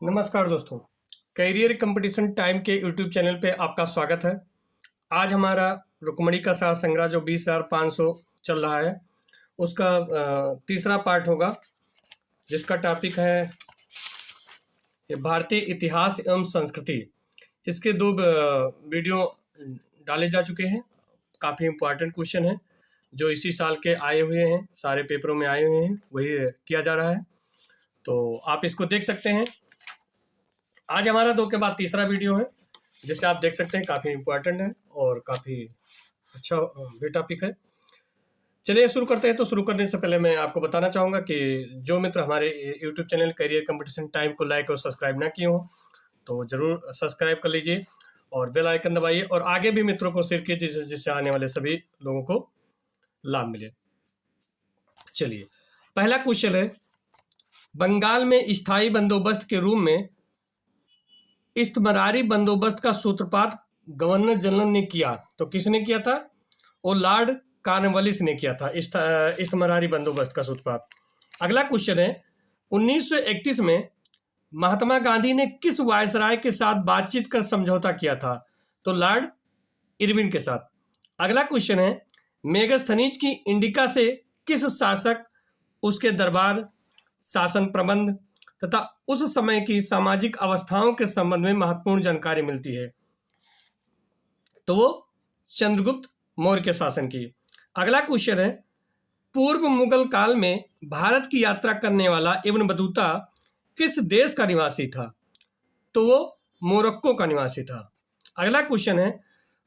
नमस्कार दोस्तों, career competition time के यूट्यूब चैनल पे आपका स्वागत है। आज हमारा रुक्मणी का सार संग्रह जो 20,500 चल रहा है उसका तीसरा पार्ट होगा, जिसका टॉपिक है ये भारतीय इतिहास एवं संस्कृति। इसके दो वीडियो डाले जा चुके हैं। काफ़ी इम्पोर्टेंट क्वेश्चन है जो इसी साल के आए हुए हैं, सारे पेपरों में आए हुए हैं, वही किया जा रहा है, तो आप इसको देख सकते हैं। आज हमारा 2 के बाद तीसरा वीडियो है जिसे आप देख सकते हैं, काफ़ी इम्पोर्टेंट है और काफ़ी अच्छा भी टॉपिक है। चलिए शुरू करते हैं। तो शुरू करने से पहले मैं आपको बताना चाहूँगा कि जो मित्र हमारे YouTube channel career competition time को लाइक और सब्सक्राइब ना किए हों तो ज़रूर सब्सक्राइब कर लीजिए और बेल आइकन दबाइए और आगे भी मित्रों को शेयर कीजिए जिससे आने वाले सभी लोगों को लाभ मिले। चलिए, पहला क्वेश्चन है, बंगाल में स्थायी बंदोबस्त के रूप में इस्तमरारी बंदोबस्त का सूत्रपात गवर्नर जनरल ने किया, तो किसने किया था? वो लॉर्ड कॉर्नवालिस ने किया था इस्तमरारी बंदोबस्त का सूत्रपात। अगला क्वेश्चन है, 1931 में महात्मा गांधी ने किस वायसराय के साथ बातचीत कर समझौता किया था? तो लॉर्ड इरविन के साथ। अगला क्वेश्चन है, मेगास्थनीज की इंडिका से किस शासक, उसके दरबार, शासन प्रबंध तथा उस समय की सामाजिक अवस्थाओं के संबंध में महत्वपूर्ण जानकारी मिलती है? तो वो चंद्रगुप्त मौर्य के शासन की। अगला क्वेश्चन है, पूर्व मुगल काल में भारत की यात्रा करने वाला इब्न बतूता किस देश का निवासी था? तो वो मोरक्को का निवासी था। अगला क्वेश्चन है,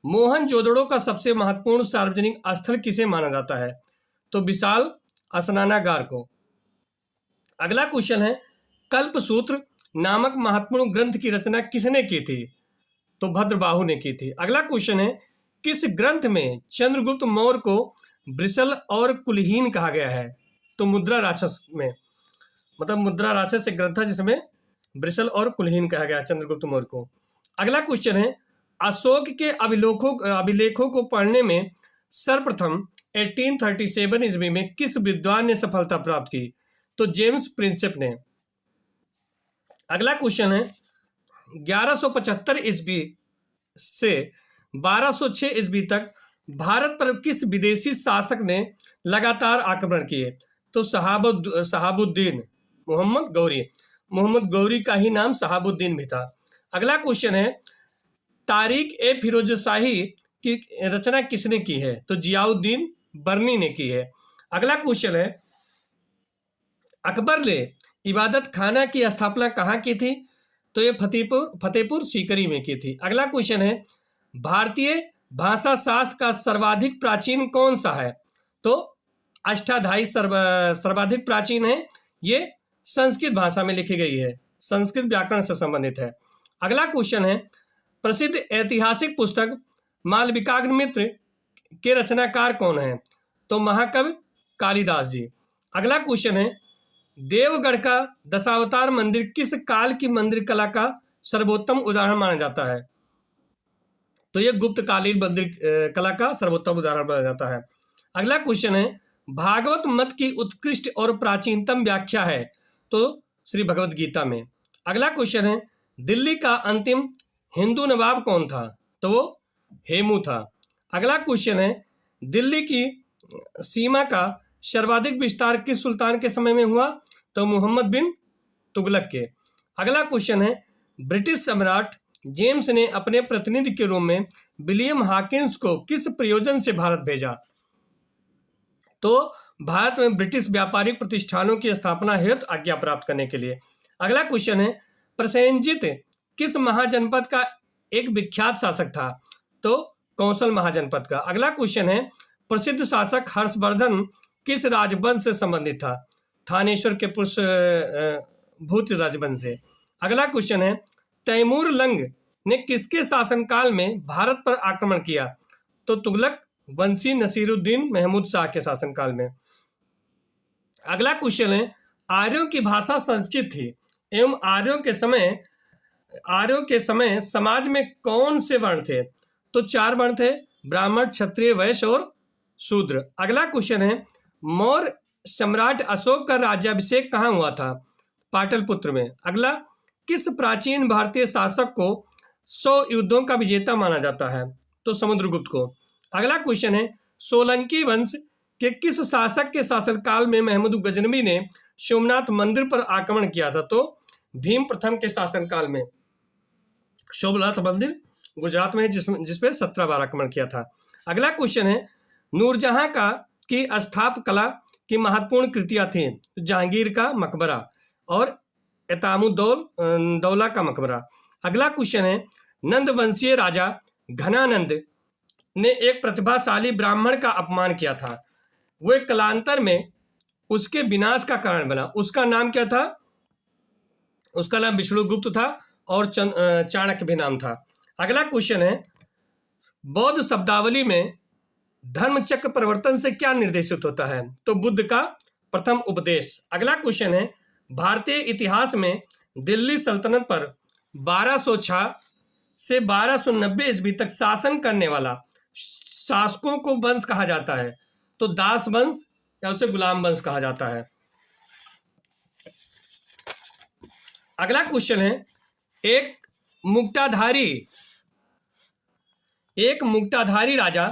मोहनजोदड़ो का सबसे महत्वपूर्ण सार्वजनिक स्थल किसे माना जाता है? तो विशाल स्नानागार को। अगला क्वेश्चन है, कल्पसूत्र नामक महत्वपूर्ण ग्रंथ की रचना किसने की थी? तो भद्रबाहु ने की थी। अगला क्वेश्चन है, किस ग्रंथ में चंद्रगुप्त मौर्य को ब्रिसल और कुलहीन कहा गया है? तो मुद्रा राक्षस में, मतलब मुद्रा राक्षस एक ग्रंथ था जिसमें ब्रिसल और कुलहीन कहा गया चंद्रगुप्त मौर्य को। अगला क्वेश्चन है, अशोक के अभिलेखों को पढ़ने में सर्वप्रथम 1837 ईस्वी में किस विद्वान ने सफलता प्राप्त की? तो जेम्स प्रिंसेप ने। अगला क्वेश्चन है, 1175 ईस्वी से 1206 ईस्वी तक भारत पर किस विदेशी शासक ने लगातार आक्रमण किए? तो शहाबुद्दीन मोहम्मद गौरी का ही नाम शहाबुद्दीन भी था। अगला क्वेश्चन है, तारीख ए फिरोज शाही की रचना किसने की है? तो जियाउद्दीन बर्नी ने की है। अगला क्वेश्चन है, अकबर ने इबादत खाना की स्थापना कहाँ की थी? तो ये फतेहपुर सीकरी में की थी। अगला क्वेश्चन है, भारतीय भाषा शास्त्र का सर्वाधिक प्राचीन कौन सा है? तो अष्टाध्यायी सर्वाधिक प्राचीन है, ये संस्कृत भाषा में लिखी गई है, संस्कृत व्याकरण से संबंधित है। अगला क्वेश्चन है, प्रसिद्ध ऐतिहासिक पुस्तक मालविकाग्निमित्र के रचनाकार कौन है? तो महाकवि कालिदास जी। अगला क्वेश्चन है, देवगढ़ का दशावतार मंदिर किस काल की मंदिर कला का सर्वोत्तम उदाहरण माना जाता है? तो यह गुप्तकालीन मंदिर कला का सर्वोत्तम उदाहरण माना जाता है। अगला क्वेश्चन है, भागवत मत की उत्कृष्ट और प्राचीनतम व्याख्या है? तो श्री भगवद गीता में। अगला क्वेश्चन है, दिल्ली का अंतिम हिंदू नवाब कौन था? तो वो हेमू था। अगला क्वेश्चन है, दिल्ली की सीमा का सर्वाधिक विस्तार किस सुल्तान के समय में हुआ? तो मोहम्मद बिन तुगलक के। अगला क्वेश्चन है, ब्रिटिश सम्राट जेम्स ने अपने प्रतिनिधि के रूप में विलियम हॉकिंस को किस प्रयोजन से भारत भेजा? तो भारत में ब्रिटिश व्यापारिक प्रतिष्ठानों की स्थापना हेतु आज्ञा प्राप्त करने के लिए। अगला क्वेश्चन है, प्रसेनजित किस महाजनपद का एक विख्यात शासक था? तो कौशल महाजनपद का। अगला क्वेश्चन है, प्रसिद्ध शासक हर्षवर्धन किस राजवंश से संबंधित था? थानेश्वर के पुष्यभूत राजवंश से। अगला क्वेश्चन है, तैमूर लंग ने किसके शासनकाल में भारत पर आक्रमण किया? तो तुगलक वंशी नसीरुद्दीन महमूद शाह के शासनकाल में। अगला क्वेश्चन है, आर्यों की भाषा संस्कृत थी एवं आर्यों के समय समाज में कौन से वर्ण थे? तो 4 वर्ण थे, ब्राह्मण, क्षत्रिय, वैश्य और शूद्र। अगला क्वेश्चन है, मौर्य सम्राट अशोक का राज्याभिषेक कहाँ हुआ था? पाटलिपुत्र में। अगला, किस प्राचीन भारतीय शासक को 100 युद्धों का विजेता माना जाता है? तो समुद्रगुप्त को। अगला क्वेश्चन है, सोलंकी वंश के किस शासक के शासनकाल में महमूद गजनवी ने सोमनाथ मंदिर पर आक्रमण किया था? तो भीम प्रथम के शासनकाल में। सोमनाथ मंदिर गुजरात में जिसपे 17 बार आक्रमण किया था। अगला क्वेश्चन है, नूरजहां का की स्थापना कला की महत्वपूर्ण कृतियां थी? जहांगीर का मकबरा और एतामुद्दौला का मकबरा। अगला क्वेश्चन है, नंद वंशीय राजा घनानंद ने एक प्रतिभाशाली ब्राह्मण का अपमान किया था, वो कालांतर में उसके विनाश का कारण बना, उसका नाम क्या था? उसका नाम विष्णुगुप्त था और चाणक्य भी नाम था। अगला क्वेश्चन है, बौद्ध शब्दावली में धर्म चक्र परिवर्तन से क्या निर्देशित होता है? तो बुद्ध का प्रथम उपदेश। अगला क्वेश्चन है, भारतीय इतिहास में दिल्ली सल्तनत पर 1206 से 1290 ईस्वी तक शासन करने वाला शासकों को वंश कहा जाता है? तो दास वंश या उसे गुलाम वंश कहा जाता है। अगला क्वेश्चन है, एक मुक्ताधारी राजा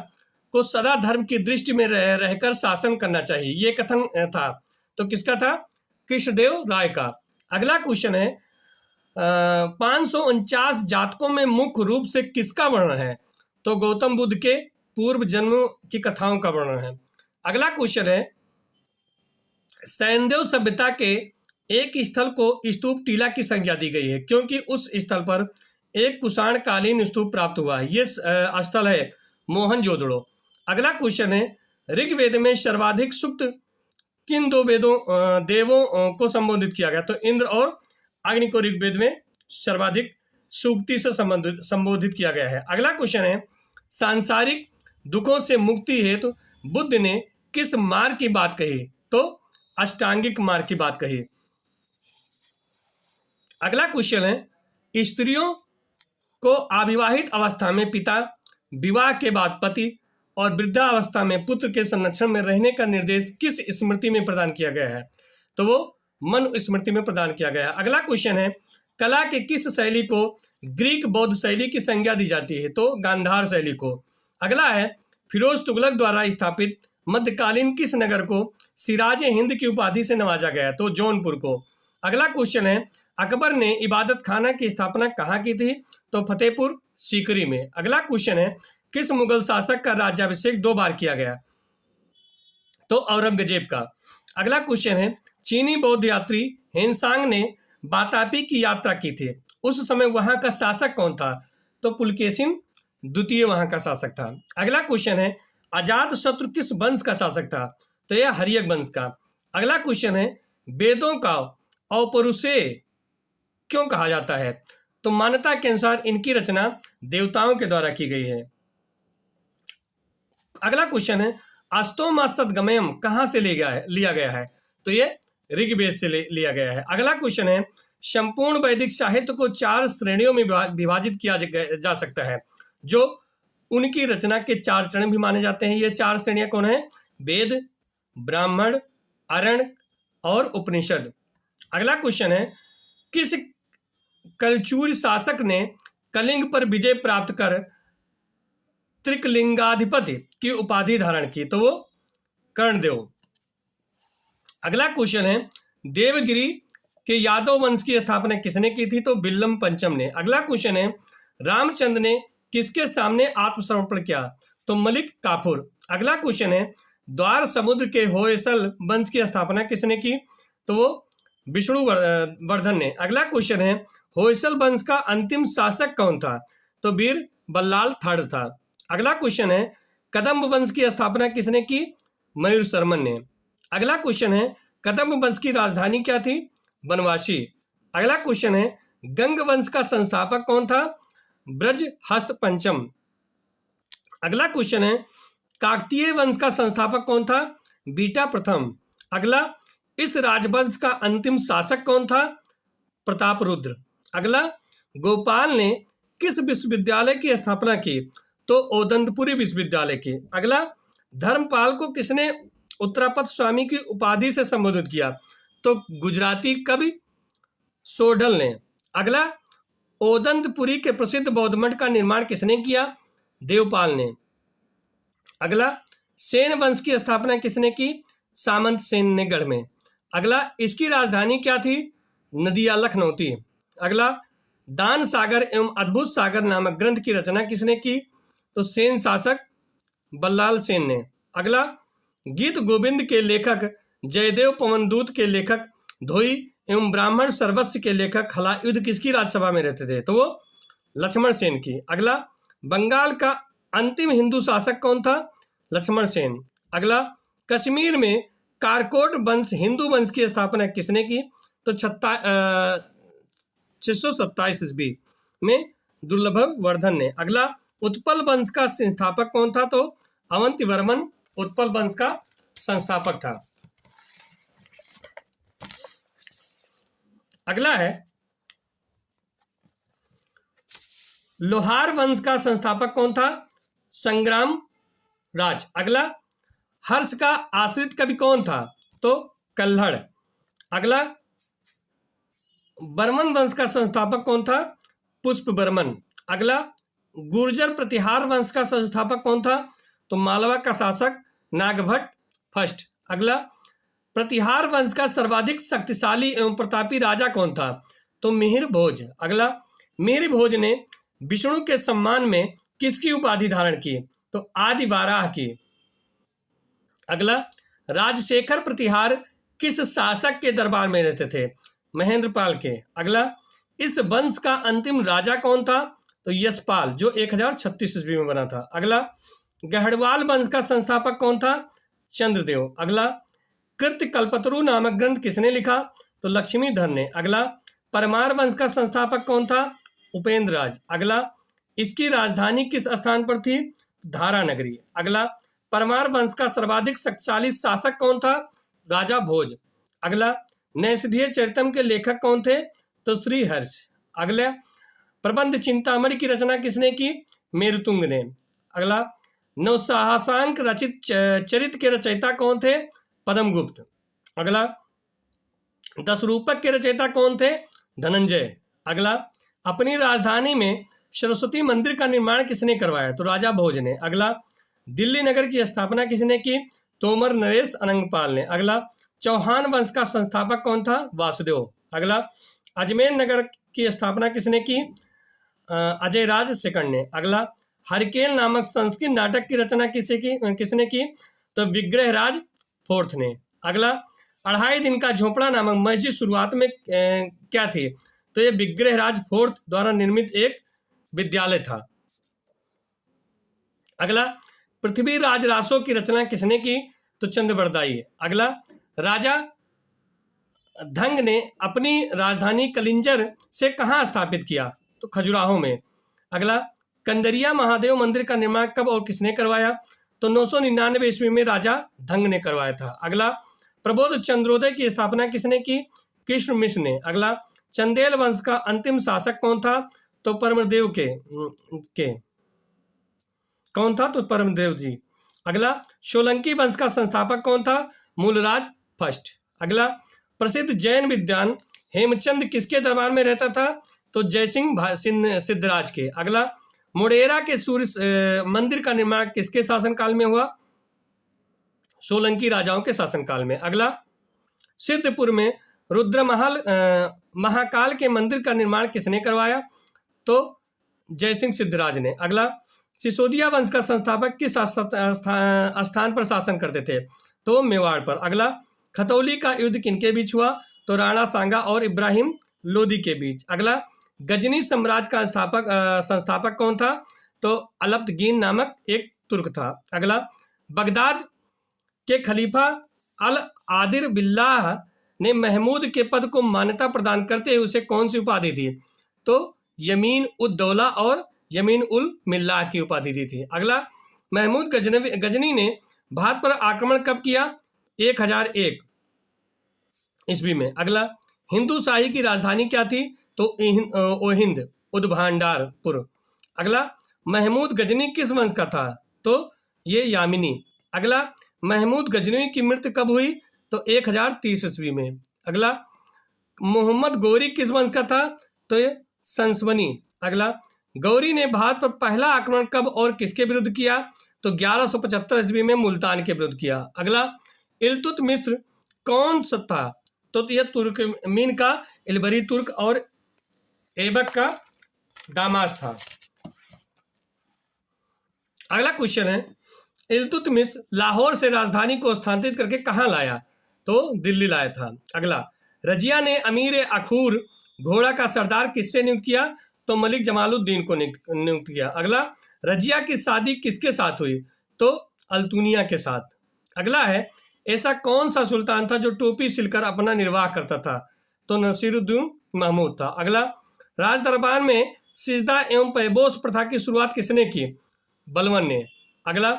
को सदा धर्म की दृष्टि में रहकर शासन करना चाहिए, ये कथन था, तो किसका था? कृष्णदेव राय का। अगला क्वेश्चन है, 549 जातकों में मुख्य रूप से किसका वर्णन है? तो गौतम बुद्ध के पूर्व जन्मों की कथाओं का वर्णन है। अगला क्वेश्चन है, सैंधव सभ्यता के एक स्थल को स्तूप टीला की संज्ञा दी गई है क्योंकि उस स्थल पर एक कुषाणकालीन स्तूप प्राप्त हुआ है, ये स्थल है मोहनजोदड़ो। अगला क्वेश्चन है, ऋग्वेद में सर्वाधिक सूक्त किन दो देवों को संबोधित किया गया? तो इंद्र और अग्नि को ऋग्वेद में सर्वाधिक सूक्ति से संबोधित किया गया है। अगला क्वेश्चन है, सांसारिक दुखों से मुक्ति हेतु बुद्ध ने किस मार्ग की बात कही? तो अष्टांगिक मार्ग की बात कही। अगला क्वेश्चन है, स्त्रियों को अविवाहित अवस्था में पिता, विवाह के बाद पति और वृद्धावस्था में पुत्र के संरक्षण में रहने का निर्देश किस स्मृति में प्रदान किया गया है? तो वो मनु स्मृति में प्रदान किया गया है। अगला क्वेश्चन है, कला के किस शैली को ग्रीक बौद्ध शैली की संज्ञा दी जाती है? तो गांधार शैली को। अगला है, फिरोज तुगलक द्वारा स्थापित मध्यकालीन किस नगर को सिराज हिंद की उपाधि से नवाजा गया? तो जौनपुर को। अगला क्वेश्चन है, अकबर ने इबादत खाना की स्थापना कहाँ की थी? तो फतेहपुर सीकरी में। अगला क्वेश्चन है, किस मुगल शासक का राज्याभिषेक 2 बार किया गया? तो औरंगजेब का। अगला क्वेश्चन है, चीनी बौद्ध यात्री हेनसांग ने बातापी की यात्रा की थी, उस समय वहां का शासक कौन था? तो पुलकेशिन द्वितीय वहां का शासक था। अगला क्वेश्चन है, अजात शत्रु किस वंश का शासक था? तो यह हर्यक वंश का। अगला क्वेश्चन है, वेदों का औपरुषेय क्यों कहा जाता है? तो मान्यता के अनुसार इनकी रचना देवताओं के द्वारा की गई है। अगला क्वेश्चन है, अष्टोमा सदगमयम कहाँ से लिया गया है? तो ये ऋग्वेद से लिया गया है। अगला क्वेश्चन है, संपूर्ण वैदिक साहित्य को 4 श्रेणियों में विभाजित किया जा सकता है जो उनकी रचना के 4 चरण भी माने जाते हैं। ये 4 श्रेणियां कौन है? वेद, ब्राह्मण, अरण्य और उपनिषद। अगला क्वेश्चन है, किस कलचूर शासक ने कलिंग पर विजय प्राप्त कर त्रिकलिंगाधिपति की उपाधि धारण की? तो वो कर्णदेव। अगला क्वेश्चन है, देवगिरी के यादव वंश की स्थापना किसने की थी? तो बिल्लम पंचम ने। अगला क्वेश्चन है, रामचंद्र ने किसके सामने आत्मसमर्पण किया? तो मलिक काफूर। अगला क्वेश्चन है, द्वार समुद्र के होयसल वंश की स्थापना किसने की? तो वो विष्णुवर्धन ने। अगला क्वेश्चन है, होयसल वंश का अंतिम शासक कौन था? तो वीर बल्लाल थर्ड था। अगला क्वेश्चन है, कदम्ब वंश की स्थापना किसने की? मयूर शर्मन ने। अगला क्वेश्चन है, कदम्ब वंश की राजधानी क्या थी? बनवासी। अगला क्वेश्चन है, गंग वंश का संस्थापक कौन था? ब्रजहस्त पंचम। अगला क्वेश्चन है, काकतीय वंश का संस्थापक कौन था? बीटा प्रथम। अगला, इस राजवंश का अंतिम शासक कौन था? प्रतापरुद्र। अगला, गोपाल ने किस विश्वविद्यालय की स्थापना की? तो ओदंतपुरी विश्वविद्यालय की। अगला, धर्मपाल को किसने उत्तरापद स्वामी की उपाधि से संबोधित किया? तो गुजराती कवि सोढल ने। अगला, ओदंतपुरी के प्रसिद्ध बौद्ध मठ का निर्माण किसने किया? देवपाल ने। अगला, सेन वंश की स्थापना किसने की? सामंत सेन ने गढ़ में। अगला, इसकी राजधानी क्या थी? नदिया लखनऊ थी। अगला, दान सागर एवं अद्भुत सागर नामक ग्रंथ की रचना किसने की? तो सेन शासक बल्लाल सेन ने। अगला, गीत गोविंद के लेखक जयदेव पवनदूत के लेखक धोई एवं ब्राह्मण सर्वस्व के लेखक हलायुद्ध किसकी राजसभा में रहते थे? तो वो लक्ष्मण सेन की। अगला, बंगाल का अंतिम हिंदू शासक कौन था? लक्ष्मण सेन। अगला, कश्मीर में कारकोट वंश हिंदू वंश की स्थापना किसने की? तो 627 ईस्वी में दुर्लभ वर्धन ने। अगला, उत्पल वंश का संस्थापक कौन था? तो अवंती वर्मन उत्पल वंश का संस्थापक था। अगला है, लोहार वंश का संस्थापक कौन था? संग्राम राज। अगला, हर्ष का आश्रित कवि कौन था? तो कल्हड़। अगला, बर्मन वंश का संस्थापक कौन था? पुष्प बर्मन। अगला, गुर्जर प्रतिहार वंश का संस्थापक कौन था? तो मालवा का शासक नागभट्ट फर्स्ट। अगला, प्रतिहार वंश का सर्वाधिक शक्तिशाली एवं प्रतापी राजा कौन था? तो मिहिर भोज। अगला, मिहिर भोज ने विष्णु के सम्मान में किसकी उपाधि धारण की? तो आदि वाराह की। अगला, राजशेखर प्रतिहार किस शासक के दरबार में रहते थे? महेंद्रपाल के। अगला, इस वंश का अंतिम राजा कौन था? तो यशपाल, जो 1036 ईस्वी में बना था। अगला, गढ़वाल वंश का संस्थापक कौन था? चंद्रदेव। अगला, कृत्य कल्पतरु नामक ग्रंथ किसने लिखा? तो लक्ष्मीधर ने। अगला, परमार वंश का संस्थापक कौन था? उपेंद्र राज। अगला, इसकी राजधानी किस स्थान पर थी? धारा नगरी। अगला, परमार वंश का सर्वाधिक शक्तिशाली शासक कौन था? राजा भोज। अगला, नैषधीय चरितम के लेखक कौन थे? तो श्रीहर्ष। अगला, प्रबंध चिंतामणि की रचना किसने की? मेरुतुंग ने। अगला, नवसाहसांक रचित चरित के रचयिता कौन थे? पद्मगुप्त। अगला, दस रूपक के रचयिता कौन थे? धनंजय। अगला, अपनी राजधानी में सरस्वती मंदिर का निर्माण किसने करवाया? तो राजा भोज ने। अगला, दिल्ली नगर की स्थापना किसने की? तोमर नरेश अनंगपाल ने। अगला, चौहान वंश का संस्थापक कौन था? वासुदेव। अगला, अजमेर नगर की स्थापना किसने की? अजय राज सेकंड ने। अगला, हरिकेन नामक संस्कृत नाटक की रचना किसने की? तो विग्रहराज फोर्थ ने। अगला, 2.5 दिन का झोपड़ा नामक मस्जिद शुरुआत में क्या थी? तो ये विग्रहराज फोर्थ द्वारा निर्मित एक विद्यालय था। अगला, पृथ्वीराज रासो की रचना किसने की? तो चंद्रवरदाई। अगला, राजा धंग ने अपनी राजधानी कलिंजर से कहाँ स्थापित किया? तो खजुराहो में। अगला, कंदरिया महादेव मंदिर का निर्माण कब और किसने करवाया? तो 999 ईस्वी में राजा धंग ने करवाया था। अगला, प्रबोध चंद्रोदय की स्थापना किसने की? कृष्ण मिश्र ने। अगला, चंदेल वंश का अंतिम शासक कौन था? तो परमदेव के कौन था? तो परमदेव जी। अगला, सोलंकी वंश का संस्थापक कौन था? मूलराज फर्स्ट। अगला, प्रसिद्ध जैन विद्वान हेमचंद किसके दरबार में रहता था? तो जयसिंह सिद्धराज के। अगला, मोडेरा के सूर्य मंदिर का निर्माण किसके शासनकाल में हुआ? सोलंकी राजाओं के शासनकाल में। अगला, सिद्धपुर में रुद्रमहल महाकाल के मंदिर का निर्माण किसने करवाया? तो जयसिंह सिद्धराज ने। अगला, सिसोदिया वंश का संस्थापक किस स्थान पर शासन करते थे? तो मेवाड़ पर। अगला, खतौली का युद्ध किनके बीच हुआ? तो राणा सांगा और इब्राहिम लोदी के बीच। अगला, गजनी साम्राज्य का संस्थापक कौन था? तो अलब्दगीन नामक एक तुर्क था। अगला, बगदाद के खलीफा अल आदिर बिल्लाह ने महमूद के पद को मान्यता प्रदान करते हुए उसे कौन सी उपाधि दी? तो यमीन उद दौला और यमीन उल मिल्लाह की उपाधि दी थी। अगला, महमूद गजनी ने भारत पर आक्रमण कब किया? 1001 ईस्वी में। अगला, हिंदू शाही की राजधानी क्या थी? तो ओहिंद उदभांडारपुर। अगला, महमूद गजनी किस वंश का था? तो ये यामिनी। अगला, महमूद गजनी की मृत्यु कब हुई? तो 1030 ईस्वी में। अगला, मोहम्मद गोरी किस वंश का था? तो ये संसवनी। अगला, गौरी ने भारत पर पहला आक्रमण कब और किसके विरुद्ध किया? तो 1175 ईस्वी में मुल्तान के विरुद्ध किया। अगला, इल्तुतमिश कौन सा था? तो यह तुर्कमीन का इलबरी तुर्क और ऐबक का दामाद था। अगला क्वेश्चन है, इल्तुतमिश लाहौर से राजधानी को स्थानांतरित करके कहाँ लाया? तो दिल्ली लाया था। अगला, रजिया ने अमीर अखूर घोड़ा का सरदार किससे नियुक्त किया? तो मलिक जमालुद्दीन को नियुक्त किया। अगला, रजिया की शादी किसके साथ हुई? तो अल्तुनिया के साथ। अगला है, ऐसा कौन सा सुल्तान था जो टोपी सिलकर अपना निर्वाह करता था? तो नसीरुद्दीन महमूद था। अगला, राज दरबार में सिजदा एवं पैबोस प्रथा की शुरुआत किसने की? बलबन ने। अगला,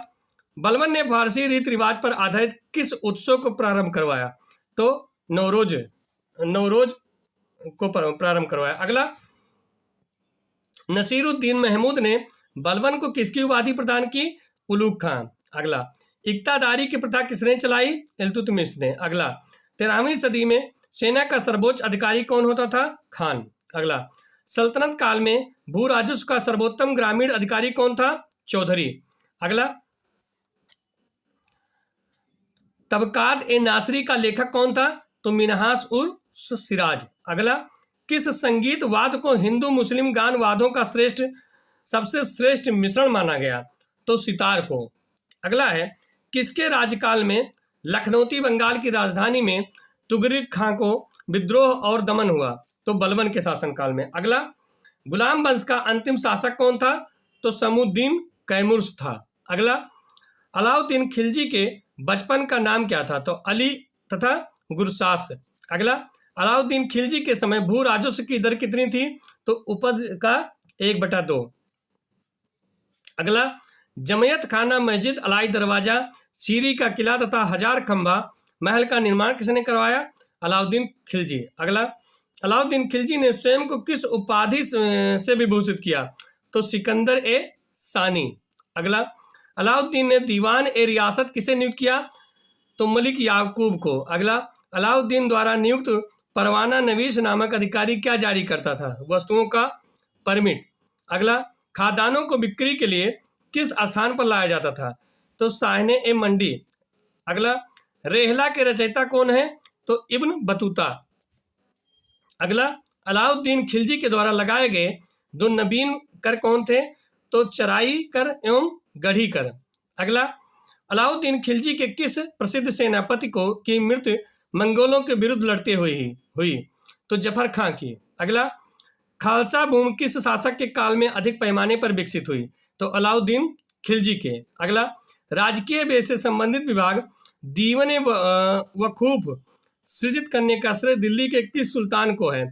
बलबन ने फारसी रीति रिवाज पर आधारित किस उत्सव को प्रारंभ करवाया? तो नवरोज को प्रारंभ करवाया। अगला, नसीरुद्दीन महमूद ने बलबन को किसकी उपाधि प्रदान की? उलूग खान। अगला, इक्तादारी की प्रथा किसने चलाई? इल्तुतमिश ने। अगला, 13वीं सदी में सेना का सर्वोच्च अधिकारी कौन होता था? खान। अगला, सल्तनत काल में भू राजस्व का सर्वोत्तम ग्रामीण अधिकारी कौन था? चौधरी। अगला, तबकात ए नासरी का लेखक कौन था? तो मिनहास उल सिराज। अगला, किस संगीत वाद को हिंदू मुस्लिम गान वादों का सबसे श्रेष्ठ मिश्रण माना गया? तो सितार को। अगला है, किसके राज्यकाल में लखनौती बंगाल की राजधानी में तुगरिक खां को विद्रोह और दमन हुआ? तो बलबन के शासनकाल में। अगला, गुलाम वंश का अंतिम शासक कौन था? तो समुद्दीन कैमुर्स था। अगला, अलाउद्दीन खिलजी के बचपन का नाम क्या था? तो अली तथा गुरसास। अगला, अलाउद्दीन खिलजी के समय भू राजस्व की दर कितनी थी? तो उपज का 1/2। अगला, जमयत खाना मस्जिद अलाई दरवाजा सीरी का किला तथा हजार खंभा महल का निर्माण किसने करवाया? अलाउद्दीन खिलजी। अगला, अलाउद्दीन खिलजी ने स्वयं को किस उपाधि से विभूषित किया? तो सिकंदर ए सानी। अगला, अलाउद्दीन ने दीवान ए रियासत किसे नियुक्त किया? तो मलिक याकूब को। अगला, अलाउद्दीन द्वारा नियुक्त परवाना नवीस नामक अधिकारी क्या जारी करता था? वस्तुओं का परमिट। अगला, खादानों को बिक्री के लिए किस स्थान पर लाया जाता था? तो साहने ए मंडी। अगला, रेहला के रचयिता कौन है? तो इब्न बतूता। अगला, अलाउद्दीन खिलजी के द्वारा लगाए गए 2 नवीन कर कौन थे? तो चराई कर एवं गढ़ी कर। अगला, अलाउद्दीन खिलजी के किस प्रसिद्ध सेनापति की मृत्यु मंगोलों के विरुद्ध लड़ते हुई? तो जफर खां की। अगला, खालसा भूमि किस शासक के काल में अधिक पैमाने पर विकसित हुई? तो अलाउद्दीन खिलजी के। अगला, राजकीय व्यय से संबंधित विभाग दीवन वकूफ सृजित करने का श्रेय दिल्ली के किस सुल्तान को है?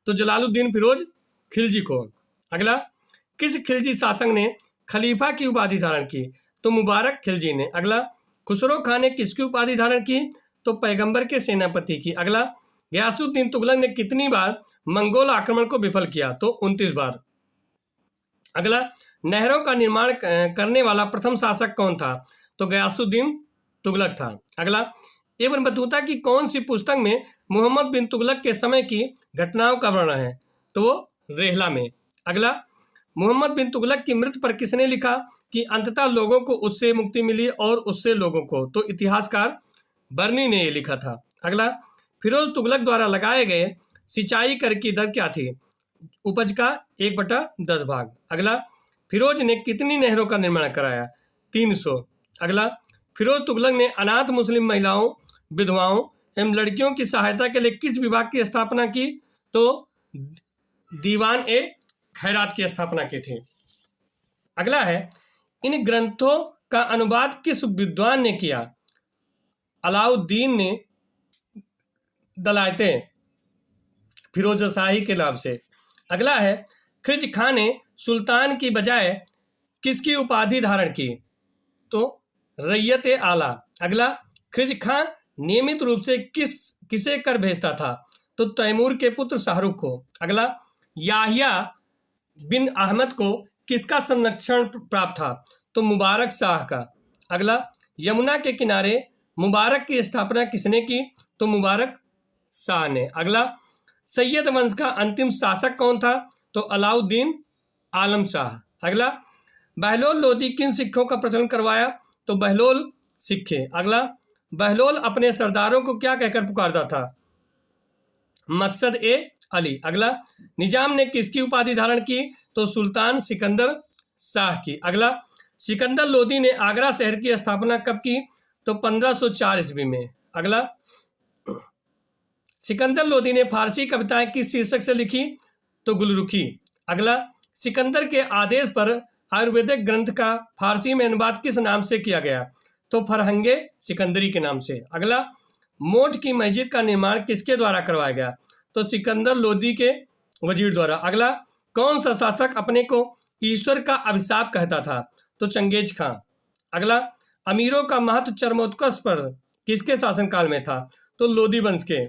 तो जलालुद्दीन फिरोज खिलजी को। अगला, किस खिलजी शासक ने खलीफा की उपाधि धारण की? तो मुबारक खिलजी ने। अगला, खुसरो खान ने किसकी उपाधि धारण की? तो पैगंबर के सेनापति की। अगला, गयासुद्दीन तुगलक ने कितनी बार मंगोल आक्रमण को विफल किया? तो 29 बार। अगला, नहरों का निर्माण करने वाला प्रथम शासक कौन था? तो गयासुद्दीन तुगलक था। अगला, इब्न बतूता की कौन सी पुस्तक में मोहम्मद बिन तुगलक के समय की घटनाओं का वर्णन है? तो वो रेहला में। अगला, मोहम्मद बिन तुगलक की मृत्यु पर किसने लिखा कि अंततः लोगों को उससे मुक्ति मिली और उससे लोगों को? तो इतिहासकार बर्नी ने ये लिखा था। अगला, फिरोज तुगलक द्वारा लगाए गए सिंचाई कर की दर क्या थी? उपज का 1/10 भाग। अगला, फिरोज ने कितनी नहरों का निर्माण कराया? 300। अगला, फिरोज तुगलक ने अनाथ मुस्लिम महिलाओं, विधवाओं एवं लड़कियों की सहायता के लिए किस विभाग की स्थापना की? तो दीवान ए खैरात की स्थापना की थी। अगला है, इन ग्रंथों का अनुवाद किस विद्वान ने किया? अलाउद्दीन ने दलायतें फिरोजशाही के लाभ से। अगला है, खिज खां ने सुल्तान की बजाय किसकी उपाधि धारण की? तो रैयत आला। अगला, खिज खां नियमित रूप से किसे कर भेजता था? तो तैमूर के पुत्र शाहरुख को। अगला, याहिया बिन अहमद को किसका संरक्षण प्राप्त था? तो मुबारक शाह का। अगला, यमुना के किनारे मुबारक की स्थापना किसने की? तो मुबारक शाह ने। अगला, सैयद वंश का अंतिम शासक कौन था? तो अलाउद्दीन आलम शाह। अगला, बहलोल लोदी किन सिखों का प्रचलन करवाया? तो बहलोल सिक्खे। अगला, बहलोल अपने सरदारों को क्या कहकर पुकारता था? मकसद ए अली। अगला, निजाम ने किसकी उपाधि धारण की? तो सुल्तान सिकंदर शाह की। अगला, सिकंदर लोदी ने आगरा शहर की स्थापना कब की? तो 1504 ईस्वी में। अगला, सिकंदर लोदी ने फारसी कविताएं किस शीर्षक से लिखी? तो गुलरुखी। अगला, सिकंदर के आदेश पर आयुर्वेदिक ग्रंथ का फारसी में अनुवाद किस नाम से किया गया? तो फरहंगे सिकंदरी के नाम से। अगला, मोट की मस्जिद का निर्माण किसके द्वारा करवाया गया? तो सिकंदर लोदी के वजीर द्वारा। अगला, कौन सा शासक अपने को ईश्वर का अभिशाप कहता था? तो चंगेज खां। अगला, अमीरों का महत्व चरमोत्कर्ष पर किसके शासनकाल में था? तो लोदी वंश के।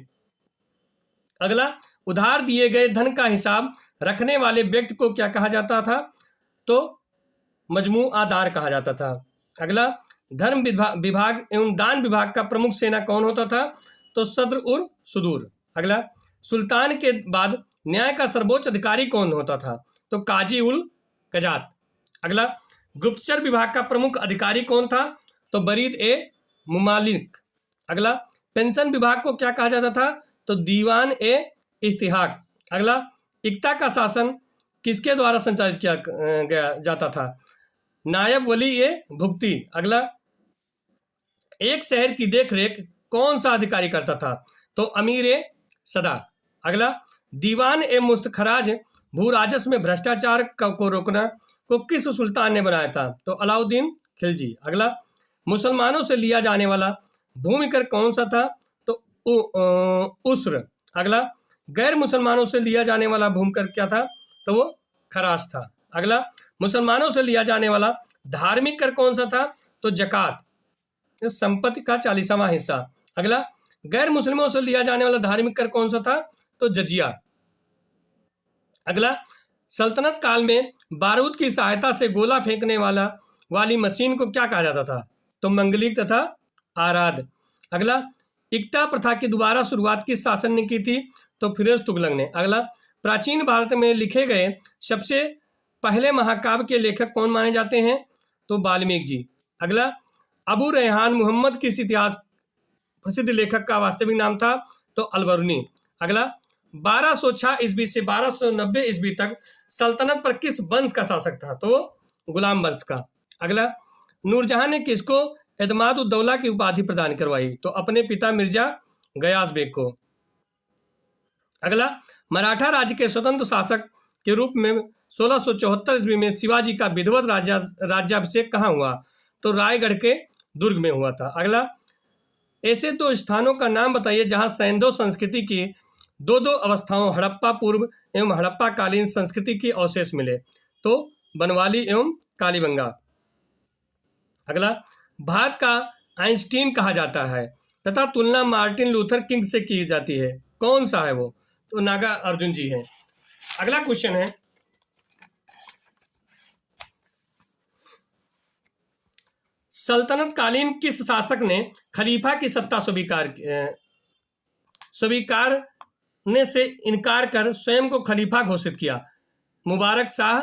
अगला, उधार दिए गए धन का हिसाब रखने वाले व्यक्ति को क्या कहा जाता था? तो मजमूआदार कहा जाता था। अगला, धर्म विभाग एवं दान विभाग का प्रमुख सेना कौन होता था? तो सद्र उर सुदूर। अगला, सुल्तान के बाद न्याय का सर्वोच्च अधिकारी कौन होता था? तो काजी उल कजात। अगला, गुप्तचर विभाग का प्रमुख अधिकारी कौन था? तो बरीद ए मुमालिक। अगला, पेंशन विभाग को क्या कहा जाता था? तो दीवान ए इस्तिहाक। अगला, इक्ता का शासन किसके द्वारा संचालित किया गया जाता था? नायब वली ए भुगती। अगला, एक शहर की देखरेख कौन सा अधिकारी करता था? तो अमीर ए सदा। अगला, दीवान ए मुस्तखराज भू राजस्व में भ्रष्टाचार को रोकना को किस सुल्तान ने बनाया था? तो अलाउद्दीन खिलजी। अगला, मुसलमानों से लिया जाने वाला भूमि कर कौन सा था? तो उस्र। अगला, गैर मुसलमानों से लिया जाने वाला भूमि कर क्या था? तो वो खराज था। अगला, मुसलमानों से लिया जाने वाला धार्मिक कर कौन सा था? तो जकात, इस संपत्ति का 40वां हिस्सा। अगला, गैर मुस्लिमों से लिया जाने वाला धार्मिक कर कौन सा था? तो जजिया। अगला, सल्तनत काल में बारूद की सहायता से गोला फेंकने वाली मशीन को क्या कहा जाता था? तो मंगलिक तथा आराद। अगला, इक्ता प्रथा की दोबारा शुरुआत किस शासन ने की थी? तो फिरोज तुगलक ने। अगला, प्राचीन भारत में लिखे गए सबसे पहले महाकाव्य के लेखक कौन माने जाते हैं? तो वाल्मीकि जी। अगला, अबू रेहान मोहम्मद किस इतिहास प्रसिद्ध लेखक का वास्तविक नाम था? तो अलबरूनी। अगला, 1206 ईस्वी से 1290 ईस्वी तक सल्तनत पर किस वंश का शासक था? तो गुलाम वंश का। अगला, नूरजहां ने किसको एतमाद-उद-दौला की उपाधि प्रदान करवाई? तो अपने पिता मिर्जा गयास बेग को। अगला, मराठा राज्य के स्वतंत्र शासक के रूप में 1674 ईस्वी में शिवाजी का विधिवत राज्याभिषेक कहाँ हुआ? तो रायगढ़ के दुर्ग में हुआ था। अगला, ऐसे दो स्थानों का नाम बताइए जहां सैंधव संस्कृति की दो अवस्थाओं हड़प्पा पूर्व एवं हड़प्पा कालीन संस्कृति के अवशेष मिले। तो बनवाली एवं कालीबंगा। अगला, भारत का आइंस्टीन कहा जाता है तथा तुलना मार्टिन लूथर किंग से की जाती है, कौन सा है वो? तो नागा अर्जुन जी है। अगला क्वेश्चन है, सल्तनत कालीन किस शासक ने खलीफा की सत्ता स्वीकारने से इनकार कर स्वयं को खलीफा घोषित किया? मुबारक शाह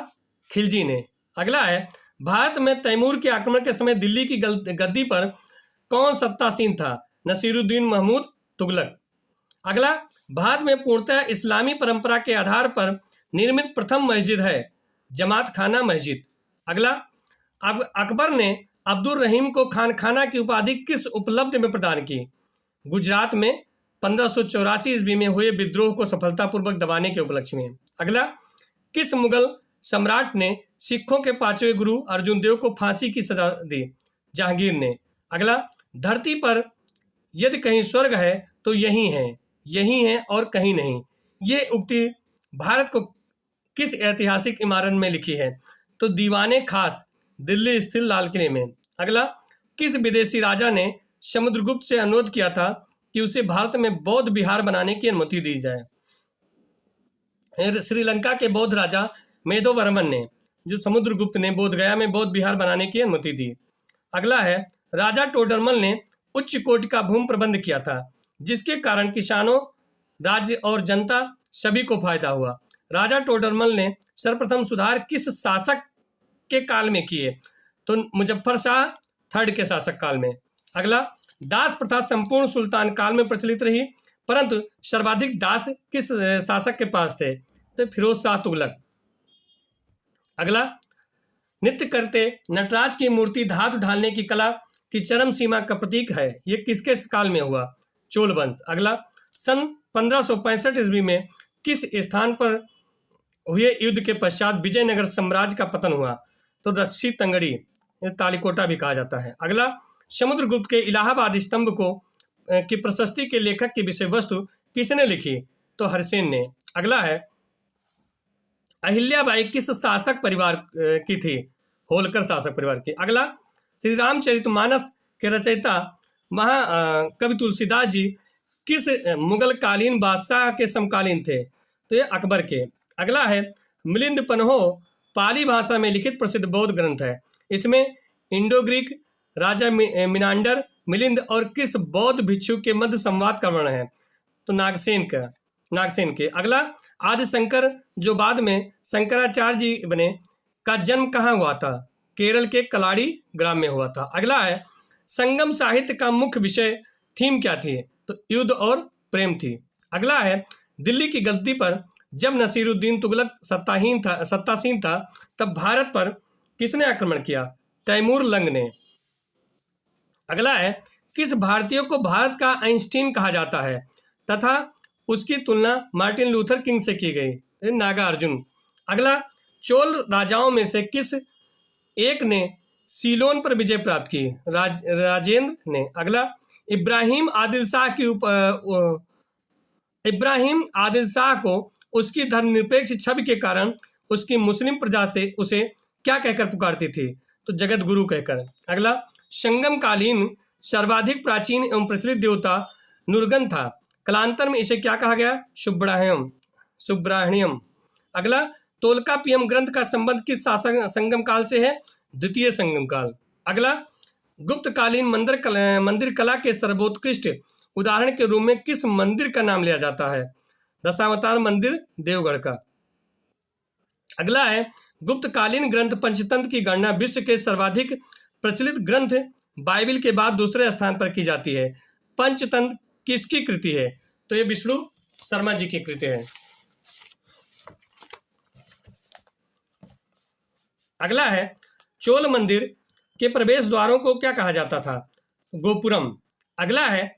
खिलजी ने। अगला है, भारत में तैमूर के आक्रमण के समय दिल्ली की गद्दी पर कौन सत्तासीन था? नसीरुद्दीन महमूद तुगलक। अगला, भारत में पूर्णतः इस्लामी परंपरा के आधार पर निर्मित प्रथम मस्जिद है जमात खाना मस्जिद। अगला, अब अकबर ने अब्दुल रहीम को खाना की उपाधि किस उपलब्धि में प्रदान की? गुजरात में 1584 ईस्वी में हुए विद्रोह को सफलतापूर्वक दबाने के उपलक्ष्य में। अगला, किस मुगल सम्राट ने सिखों के 5वें गुरु अर्जुन देव को फांसी की सजा दी? जहांगीर ने। अगला, धरती पर यदि कहीं स्वर्ग है तो यही है और कहीं नहीं। ये उक्ति भारत को किस ऐतिहासिक इमारत में लिखी है? तो दीवाने खास दिल्ली स्थित लाल किले में। अगला, किस विदेशी राजा ने समुद्रगुप्त से अनुरोध किया था कि उसे भारत में बौद्ध विहार बनाने की अनुमति दी जाए? श्रीलंका के बौद्ध राजा मेदोवर्मन ने, जो समुद्रगुप्त ने बोध गया में बौद्ध विहार बनाने की अनुमति दी। अगला है, राजा टोडरमल ने उच्च कोटि का भूमि प्रबंध किया था जिसके कारण किसानों, राज्य और जनता सभी को फायदा हुआ। राजा टोडरमल ने सर्वप्रथम सुधार किस शासक के काल में किए? तो मुजफ्फर शाह थर्ड के शासक काल में। अगला, दास प्रथा संपूर्ण सुल्तान काल में प्रचलित रही, परंतु सर्वाधिक दास किस शासक के पास थे? तो फिरोज शाह तुगलक। अगला, नृत्य करते नटराज की मूर्ति धातु ढालने की कला की चरम सीमा का प्रतीक है, ये किसके काल में हुआ? चोल वंश। अगला, सन 1565 ईस्वी में किस स्थान पर हुए युद्ध के पश्चात विजयनगर साम्राज्य का पतन हुआ? तो रस्सी तंगड़ी, तालिकोटा भी कहा जाता है। अगला, समुद्रगुप्त के इलाहाबाद स्तंभ को की प्रशस्ति के लेखक की विषय वस्तु किसने लिखी? तो हरसेन ने। अगला है, अहिल्याबाई किस शासक परिवार की थी? होलकर शासक परिवार की। अगला, श्री रामचरितमानस के रचयिता महाकवि तुलसीदास जी किस मुगल कालीन बादशाह के समकालीन थे? तो ये अकबर के। अगला है, मिलिंद पन्हो पाली भाषा में लिखित प्रसिद्ध बौद्ध ग्रंथ है, इसमें इंडो ग्रीक, राजा मिनांडर, मिलिंद और किस बौद्ध भिक्षु के मध्य संवाद का वर्णन है? तो नागसेन के। अगला, आदि शंकर जो बाद में शंकराचार्य जी बने का जन्म कहाँ हुआ था? केरल के कलाड़ी ग्राम में हुआ था। अगला है, संगम साहित्य का मुख्य विषय थीम क्या थी? तो युद्ध और प्रेम थी। अगला है, दिल्ली की गद्दी पर जब नसीरुद्दीन तुगलक सत्तासीन था तब भारत पर किसने आक्रमण किया? तैमूर लंग ने। अगला है, किस भारतीय को भारत का आइंस्टीन कहा जाता है तथा उसकी तुलना मार्टिन लूथर किंग से की गई? नागार्जुन। अगला, चोल राजाओं में से किस एक ने सीलोन पर विजय प्राप्त की? राजेंद्र ने। अगला, इब्राहिम आदिल शाह को उसकी धर्मनिरपेक्ष छवि के कारण उसकी मुस्लिम प्रजा से उसे क्या कहकर पुकारती थी? तो जगत गुरु कहकर। अगला, संगम कालीन सर्वाधिक प्राचीन एवं प्रचलित देवता नुरगन था, कालांतर में इसे क्या कहा गया? सुब्राह्मण्यम। अगला, तोलकापियम ग्रंथ का संबंध किस शासक संगम काल से है? द्वितीय संगम काल। अगला, गुप्तकालीन मंदिर कला के सर्वोत्कृष्ट उदाहरण के रूप में किस मंदिर का नाम लिया जाता है? दशावतार मंदिर देवगढ़ का। अगला है, गुप्तकालीन ग्रंथ पंचतंत्र की गणना विश्व के सर्वाधिक प्रचलित ग्रंथ बाइबिल के बाद दूसरे स्थान पर की जाती है। पंचतंत्र किसकी कृति है? तो ये विष्णु शर्मा जी की कृति है। अगला है, चोल मंदिर के प्रवेश द्वारों को क्या कहा जाता था? गोपुरम। अगला है,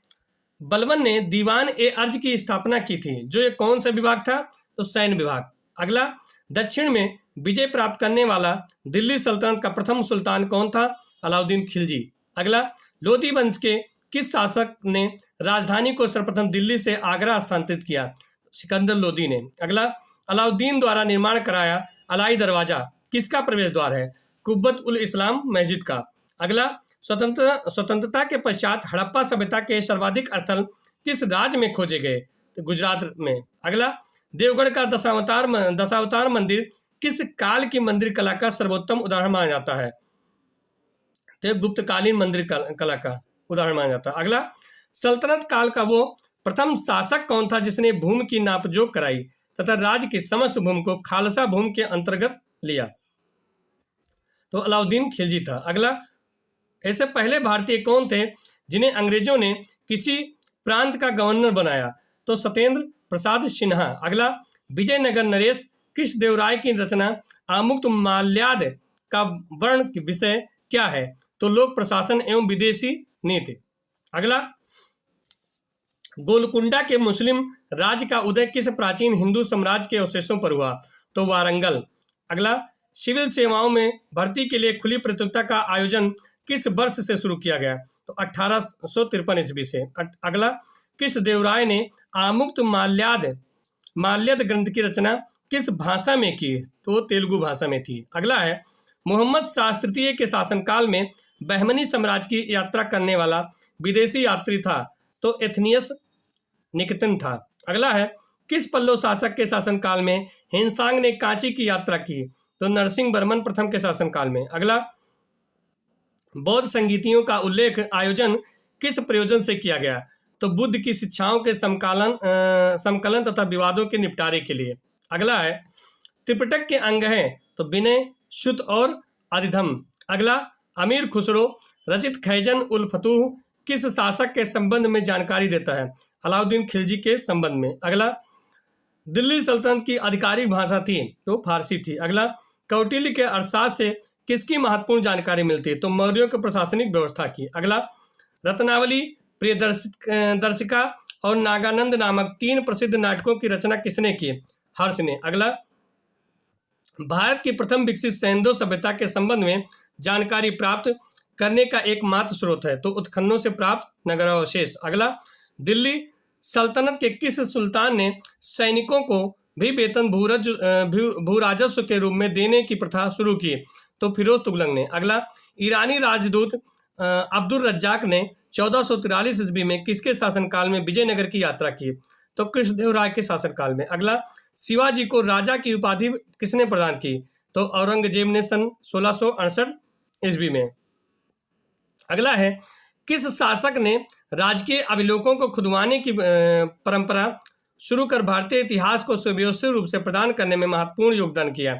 बलबन ने दीवान ए अर्ज की स्थापना की थी, जो ये कौन सा विभाग था? तो सैन्य विभाग। अगला, दक्षिण में विजय प्राप्त करने वाला दिल्ली सल्तनत का प्रथम सुल्तान कौन था? अलाउद्दीन खिलजी। अगला, लोधी वंश के किस शासक ने राजधानी को सर्वप्रथम दिल्ली से आगरा स्थानांतरित किया? सिकंदर लोधी ने। अगला, अलाउद्दीन द्वारा निर्माण कराया अलाई दरवाजा किसका प्रवेश द्वार है? कुब्बत उल इस्लाम मस्जिद का। अगला, स्वतंत्रता के पश्चात हड़प्पा सभ्यता के सर्वाधिक स्थल किस राज्य में खोजे गए? तो गुजरात में। अगला, देवगढ़ का दशावतार मंदिर किस काल की मंदिर कला का सर्वोत्तम उदाहरण माना जाता है? तो गुप्तकालीन मंदिर कला का उदाहरण माना जाता है। अगला, सल्तनत काल का वो प्रथम शासक कौन था जिसने भूमि की नापजोख कराई तथा राज्य की समस्त भूमि को खालसा भूमि के अंतर्गत लिया? तो अलाउद्दीन खिलजी था। अगला, ऐसे पहले भारतीय कौन थे जिन्हें अंग्रेजों ने किसी प्रांत का गवर्नर बनाया? तो सत्येंद्र प्रसाद सिन्हा। अगला, विजयनगर नरेश किस देवराय की रचना आमुक्त माल्याद का वर्ण विषय क्या है? तो लोक प्रशासन एवं विदेशी नीति। अगला, गोलकुंडा के मुस्लिम राज्य का उदय किस प्राचीन हिंदू साम्राज्य के अवशेषों पर हुआ? तो वारंगल। अगला, सिविल सेवाओं में भर्ती के लिए खुली प्रतियोगिता का आयोजन किस वर्ष से शुरू किया गया? तो 1853 ईस्वी से। अगला, किस देवराय ने आमुक्त माल्याद ग्रंथ की रचना किस भाषा में की? तो तेलुगु भाषा में थी। अगला है, मोहम्मद शाह तृतीय के शासनकाल में बहमनी साम्राज्य की यात्रा करने वाला विदेशी यात्री था? तो एथनियस निकेतन था। अगला है, किस पल्लव शासक के शासनकाल में हिंसांग ने कांची की यात्रा की? तो नरसिंह वर्मन प्रथम के शासनकाल में। अगला, बौद्ध संगीतियों का उल्लेख आयोजन किस प्रयोजन से किया गया? तो बुद्ध की शिक्षाओं के समकलन तथा विवादों के निपटारे के लिए। अगला है त्रिपिटक के अंग हैं तो विनय, शुद्ध और अधिधम। अगला अमीर खुसरो रचित खैजन उल फतूह किस शासक के संबंध में जानकारी देता है? अलाउद्दीन खिलजी के संबंध में। अगला दिल्ली सल्तनत की आधिकारिक भाषा थी तो फारसी थी। अगला कौटिल्य के अर्थशास्त्र से किसकी महत्वपूर्ण जानकारी मिलती है? तो मौर्यों की प्रशासनिक व्यवस्था की। अगला रत्नावली, प्रियदर्शिका और नागानंद नामक 3 प्रसिद्ध नाटकों की रचना किसने की? हर्ष ने। अगला भारत की प्रथम विकसित सैंधव सभ्यता के संबंध में जानकारी प्राप्त करने का एकमात्र स्रोत है तो उत्खननों से प्राप्त नगरावशेष। अगला दिल्ली सल्तनत के किस सुल्तान ने सैनिकों को भी वेतन भूराजस्व के रूप में देने की प्रथा शुरू की? तो फिरोज तुगलक ने। अगला ईरानी राजदूत अब्दुल रज्जाक ने 1443 ईस्वी में किसके शासनकाल में विजयनगर की यात्रा की? तो कृष्णदेवराय के शासनकाल में। अगला शिवाजी को राजा की उपाधि किसने प्रदान की? तो औरंगजेब ने सन 1668 ईस्वी में। अगला है किस शासक ने राजकीय अभिलेखों को खुदवाने की परंपरा शुरू कर भारतीय इतिहास को सुव्यवस्थित रूप से प्रदान करने में महत्वपूर्ण योगदान किया?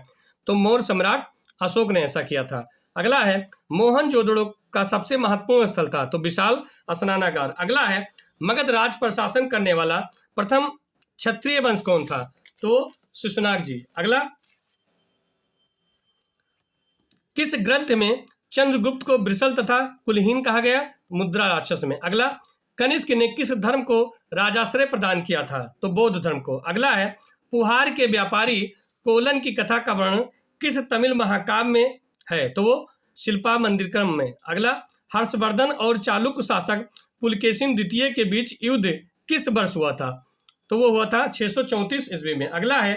तो मौर्य सम्राट अशोक ने ऐसा किया था। अगला है मोहनजोदड़ो का सबसे महत्वपूर्ण स्थल था तो विशाल स्नानागार। अगला है मगध राज पर शासन करने वाला प्रथम क्षत्रिय वंश कौन था? तो शिशुनाग जी। अगला किस ग्रंथ में चंद्रगुप्त को वृषल तथा कुलहीन कहा गया? मुद्रा राक्षस में। अगला कनिष्क ने किस धर्म को राजाश्रय प्रदान किया था? तो बौद्ध धर्म को। अगला है पुहार के व्यापारी कोलन की कथा का वर्णन किस तमिल महाकाव्य में है? तो वो शिल्पा मंदिरकम में। अगला हर्षवर्धन और चालुक्य शासक पुलकेशिन द्वितीय के बीच युद्ध किस वर्ष हुआ था? तो वो हुआ था 634 ईस्वी में। अगला है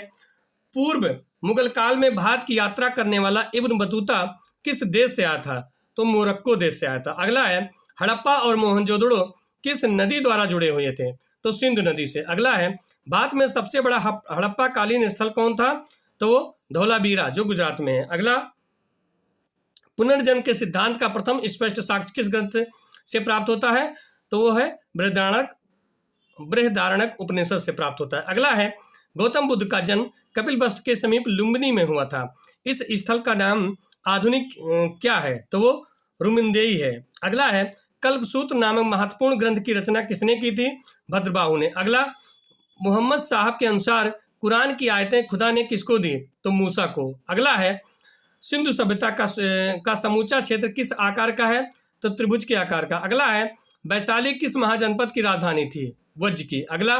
पूर्व मुगल काल में भारत की यात्रा करने वाला इब्न बतूता किस देश से आया था? तो मोरक्को देश से आया था। अगला है हड़प्पा और मोहनजोदड़ो किस नदी द्वारा जुड़े हुए थे? तो सिंधु नदी से। अगला है भारत में सबसे बड़ा हड़प्पा कालीन स्थल कौन था? तो वो धौलावीरा जो गुजरात में है। अगला पुनर्जन्म के सिद्धांत का प्रथम स्पष्ट साक्ष्य किस ग्रंथ से प्राप्त होता है? तो वो है बृहदारण्यक उपनिषद से प्राप्त होता है। अगला है गौतम बुद्ध का जन्म कपिलवस्तु के समीप लुम्बिनी में हुआ था। इस स्थल का नाम आधुनिक क्या है? तो वो रुमिंदेई है। अगला है कल्पसूत्र नामक महत्वपूर्ण ग्रंथ की रचना किसने की थी? भद्रबाहु ने। अगला मोहम्मद साहब के अनुसार कुरान की आयतें खुदा ने किसको दी? तो मूसा को। अगला है सिंधु सभ्यता का समूचा क्षेत्र किस आकार का है? तो त्रिभुज के आकार का। अगला है वैशाली किस महाजनपद की राजधानी थी? वज्र की। अगला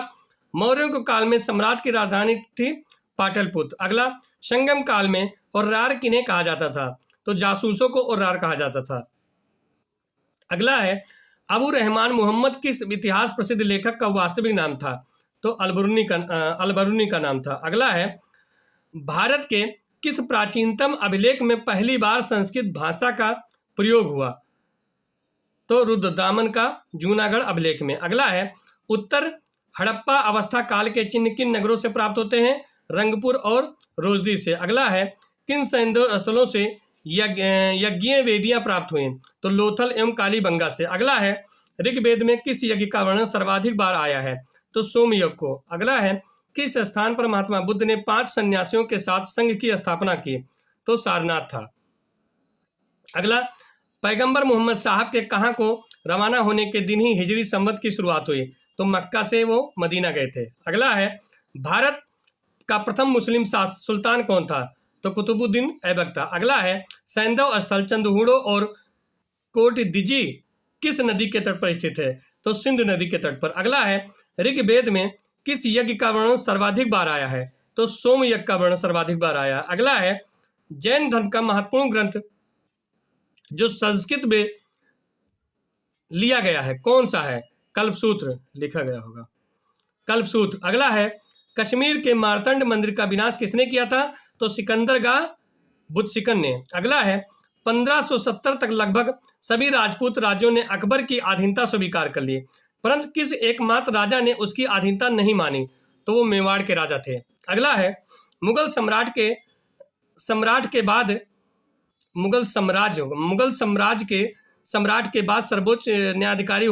मौर्यों के काल में साम्राज्य की राजधानी थी पाटलिपुत्र। अगला संगम काल में उर्रार किन्हें कहा जाता था? तो जासूसों को उर्रार कहा जाता था। अगला है अबू रहमान मोहम्मद किस इतिहास प्रसिद्ध लेखक का वास्तविक नाम था? तो अलबरूनी का नाम था। अगला है भारत के किस प्राचीनतम अभिलेख में पहली बार संस्कृत भाषा का प्रयोग हुआ? तो रुद्रदामन का जूनागढ़ अभिलेख में। अगला है उत्तर हड़प्पा अवस्था काल के चिन्ह किन नगरों से प्राप्त होते हैं? रंगपुर और रोजदी से। अगला है किन सैंधव स्थलों से यज्ञीय वेदियां प्राप्त हुई? तो लोथल एवं कालीबंगा से। अगला है ऋग्वेद में किस यज्ञ का वर्णन सर्वाधिक बार आया है? तो सोमयज्ञ को। अगला है किस स्थान पर महात्मा बुद्ध ने 5 सन्यासियों के साथ संघ की स्थापना की? तो सारनाथ था। अगला पैगंबर मोहम्मद साहब के कहाँ को रवाना होने के दिन ही हिजरी संवत की शुरुआत हुई? तो मक्का से वो मदीना गए थे। अगला है भारत का प्रथम मुस्लिम सुल्तान कौन था? तो कुतुबुद्दीन ऐबक था। अगला है सैंधव स्थल चंदहुड़ो और कोटदिजी किस नदी के तट पर स्थित है? तो सिंधु नदी के तट पर। अगला है ऋग्वेद में किस यज्ञ का वर्णन सर्वाधिक बार आया है? तो सोम यज्ञ का वर्णन सर्वाधिक बार आया। अगला है जैन धर्म का महत्वपूर्ण ग्रंथ जो संस्कृत में लिया गया है कौन सा है? कल्पसूत्र लिखा गया होगा, कल्पसूत्र। अगला है कश्मीर के मार्तंड मंदिर का विनाश किसने किया था? तो सिकंदरगाह बुतसिकन ने। अगला है 1570 तक लगभग सभी राजपूत राज्यों ने अकबर की अधीनता स्वीकार कर ली, परंतु किस एकमात्र राजा ने उसकी अधीनता नहीं मानी? तो वो मेवाड़ के राजा थे। अगला है मुगल सम्राट के बाद मुगल साम्राज्य के सम्राट के बाद सर्वोच्च न्यायाधिकारी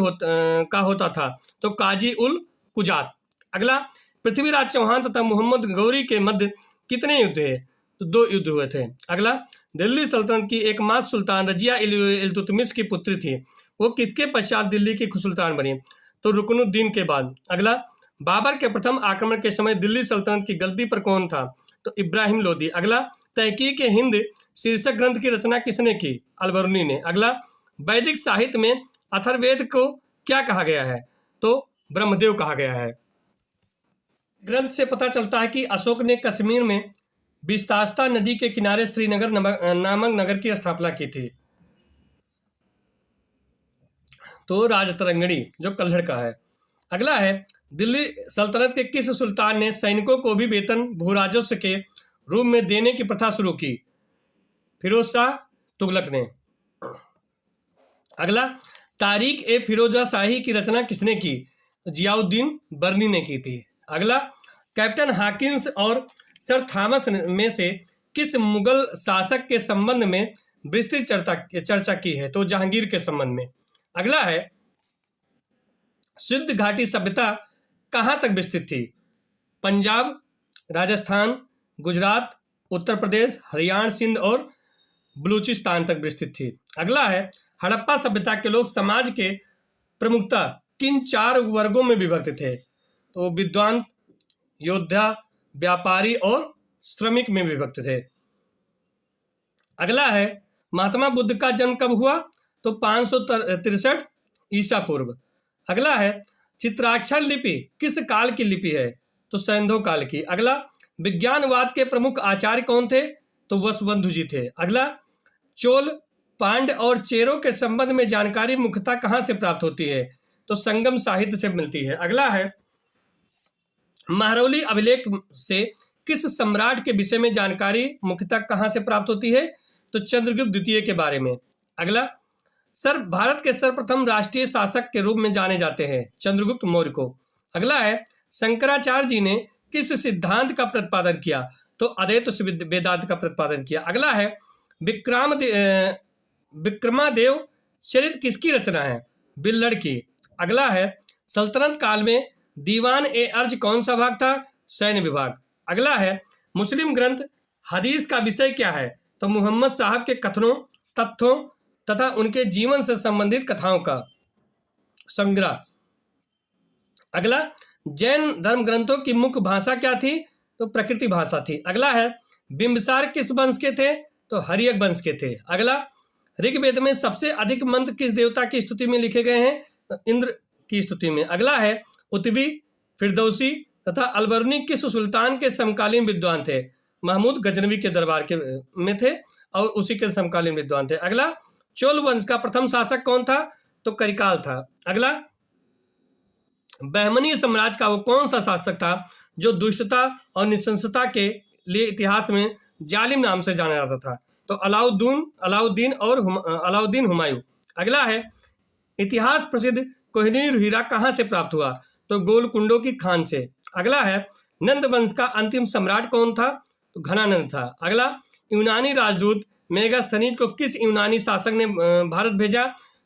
का होता था? तो काजी उल कुजात। अगला, पृथ्वीराज चौहान तथा मोहम्मद गौरी के मध्य कितने युद्ध हुए? तो 2 युद्ध हुए थे। अगला, दिल्ली सल्तनत की एकमात्र सुल्तान रजिया इल्तुतमिश की पुत्री थी, वो किसके पश्चात दिल्ली की सुल्तान बनी? तो रुकनुद्दीन के बाद। अगला, बाबर के प्रथम आक्रमण के समय दिल्ली सल्तनत की गद्दी पर कौन था? तो इब्राहिम लोदी। अगला, तहकीक हिंद शीर्षक ग्रंथ की रचना किसने की? अलबरूनी ने। अगला, वैदिक साहित्य में अथर्ववेद को क्या कहा गया है? तो ब्रह्मदेव कहा गया है। ग्रंथ से पता चलता है कि अशोक ने कश्मीर में बिस्तास्ता नदी के किनारे श्रीनगर नामक नगर की स्थापना की थी। तो राजतरंगिणी, जो कल्हड़ का है। अगला है, दिल्ली सल्तनत के किस सुल्तान ने सैनिकों को भी वेतन भूराजस्व के रूप में देने की प्रथा शुरू की? फिरोज शाह तुगलक ने। अगला, तारीख ए फिरोजा शाही की रचना किसने की? जियाउद्दीन बर्नी ने की थी। अगला, कैप्टन हॉकिंस और सर थॉमस में से किस मुगल शासक के संबंध में विस्तृत चर्चा की है? तो जहांगीर के संबंध में। अगला है, सिंध घाटी सभ्यता कहां तक विस्तृत थी? पंजाब, राजस्थान, गुजरात, उत्तर प्रदेश, हरियाणा, सिंध और बलूचिस्तान तक विस्तृत थी। अगला है, हड़प्पा सभ्यता के लोग समाज के प्रमुखता किन 4 वर्गों में विभक्त थे? तो विद्वान, योद्धा, व्यापारी और श्रमिक में विभक्त थे। अगला है, महात्मा बुद्ध का जन्म कब हुआ? तो 563 ईसा पूर्व। अगला है, चित्राक्षर लिपि किस काल की लिपि है? तो सैंधव काल की। अगला, विज्ञानवाद के प्रमुख आचार्य कौन थे? तो वसुबंधु जी थे। अगला, चोल, पांड्य और चेरों के संबंध में जानकारी मुख्यतः कहां से प्राप्त होती है? तो संगम साहित्य से मिलती है। अगला है, महरौली अभिलेख से किस सम्राट के विषय में जानकारी मुख्यतः कहां से प्राप्त होती है? तो चंद्रगुप्त द्वितीय के बारे में। अगला, भारत के सर्वप्रथम राष्ट्रीय शासक के रूप में जाने जाते हैं? चंद्रगुप्त मौर्य को। अगला है, शंकराचार्य जी ने किस सिद्धांत का प्रतिपादन किया? तो अद्वैत वेदांत का प्रतिपादन किया। अगला है, विक्रमादेव चरित्र किसकी रचना है? बिल्लड़ की। अगला है, सल्तनत काल में दीवान ए अर्ज कौन सा भाग था? सैन्य विभाग। अगला है, मुस्लिम ग्रंथ हदीस का विषय क्या है? तो मुहम्मद साहब के कथनों, तथ्यों तथा उनके जीवन से संबंधित कथाओं का संग्रह। अगला, जैन धर्म ग्रंथों की मुख्य भाषा क्या थी? तो प्रकृति भाषा थी। अगला है, बिंबिसार किस वंश के थे? तो हर्यक वंश के थे। अगला, ऋग्वेद में सबसे अधिक मंत्र किस देवता की स्तुति में लिखे गए हैं? तो इंद्र की स्तुति में। अगला है, उतवी, फिरदौसी तथा अलबरूनी किस सुल्तान के समकालीन विद्वान थे? महमूद गजनवी के दरबार के में थे और उसी के समकालीन विद्वान थे। अगला, चोल वंश का प्रथम शासक कौन था? तो करिकाल था। अगला, बहमनी साम्राज्य का वो कौन सा शासक था जो दुष्टता और निशंसता के लिए इतिहास में जालिम नाम से जाना जाता था? तो अलाउद्दीन हुमायूं। अगला है, इतिहास प्रसिद्ध कोहिनूर हीरा कहां से प्राप्त हुआ? तो गोलकुंडों की खान से। अगला है, नंद वंश का अंतिम सम्राट कौन था? तो घनानंद था। अगला, यूनानी राजदूत मेगास्थनीज को किस यूनानी शासक ने भारत भेजा?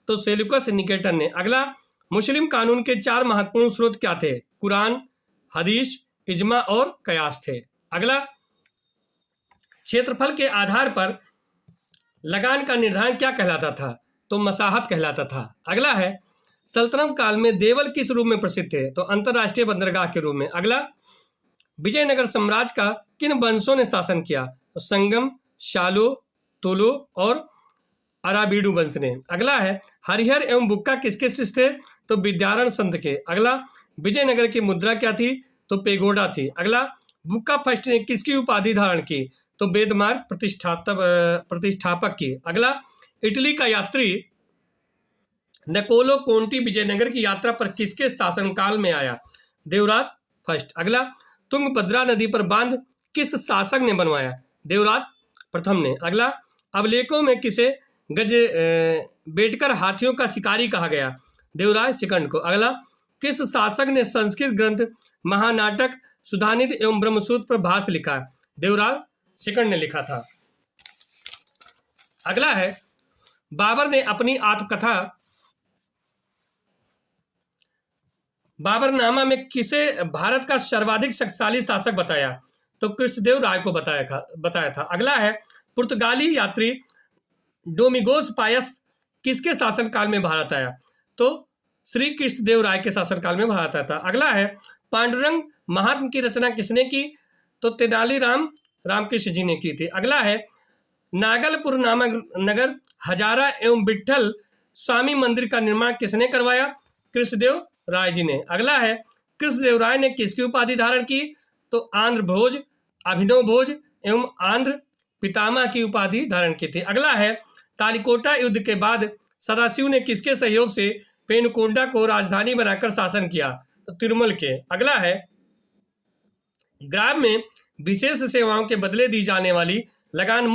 तो सेल्यूकस निकेटर ने। अगला, मुस्लिम कानून के 4 महत्वपूर्ण स्रोत क्या थे? कुरान, हदीस, इजमा और कयास थे। अगला, क्षेत्रफल के आधार पर लगान का निर्धारण क्या कहलाता था? तो मसाहत कहलाता था। अगला है, सल्तनत काल में देवल किस रूप में प्रसिद्ध थे? तो अंतरराष्ट्रीय बंदरगाह के रूप में। अगला, विजयनगर साम्राज्य का किन वंशों ने शासन किया? तो संगम, शालू, तुलु और अराबीडू वंश ने। अगला है, हरिहर एवं बुक्का किसके शिष्य थे? तो विद्यारण संत के। अगला, विजयनगर की मुद्रा क्या थी? तो पेगोडा थी। अगला, बुक्का फर्स्ट ने किसकी उपाधि धारण की? तो वेदमार्ग प्रतिष्ठापक की। अगला, इटली का यात्री निकोलो कोंटी विजयनगर की यात्रा पर किसके शासनकाल में आया? देवराज फर्स्ट। अगला, तुंगभद्रा नदी पर बांध किस शासक ने बनवाया? देवराज प्रथम ने। अगला, अभिलेखों में किसे बैठकर हाथियों का शिकारी कहा गया? देवराज सेकंड को। अगला, किस शासक ने संस्कृत ग्रंथ महानाटक, सुधानिधि एवं ब्रह्मसूत्र पर भाष्य लिखा? देवराज सेकंड ने लिखा था। अगला है, बाबर ने अपनी आत्मकथा बाबरनामा में किसे भारत का सर्वाधिक शक्तिशाली शासक बताया? तो कृष्णदेव राय को बताया था। अगला है, पुर्तगाली यात्री डोमिगोस पायस किसके शासनकाल में भारत आया? तो श्री कृष्णदेव राय के शासनकाल में भारत आया था। अगला है, पांडुरंग महात्म की रचना किसने की? तो तेनालीराम रामकृष्ण जी ने की थी। अगला है, नागलपुर नामक नगर हजारा एवं विट्ठल स्वामी मंदिर का निर्माण किसने करवाया? कृष्णदेव राय जी ने। अगला है, कृष्णदेव राय ने किसकी उपाधि धारण की? तो आंध्र भोज, अभिनव भोज एवं आंध्र पितामह की उपाधि धारण की थी। अगला है, तालिकोटा युद्ध के बाद सदाशिव ने किसके सहयोग से पेनुकोंडा को राजधानी बनाकर शासन किया? तो तिरुमल के। अगला है, ग्राम में विशेष सेवाओं के बदले दी जाने वाली लगान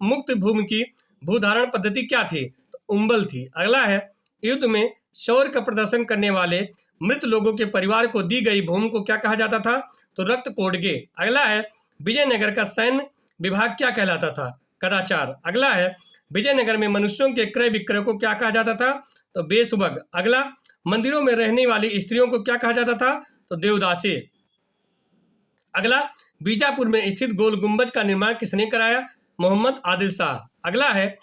मुक्त भूमि की भूधारण पद्धति क्या थी? तो उम्बल थी। अगला है, युद्ध में शौर्य का प्रदर्शन करने वाले मृत लोगों के परिवार को दी गई भूमि को क्या कहा जाता था? तो रक्त कोडगे। अगला है, विजयनगर का सैन्य विभाग क्या कहलाता था? कदाचार। अगला है, विजयनगर में मनुष्यों के क्रय विक्रय को क्या कहा जाता था? तो बेसुबग। अगला, मंदिरों में रहने वाली स्त्रियों को क्या कहा जाता था? तो देवदासी। अगला, बीजापुर में स्थित गोल गुंबज का निर्माण किसने कराया? मोहम्मद आदिल शाह। अगला है,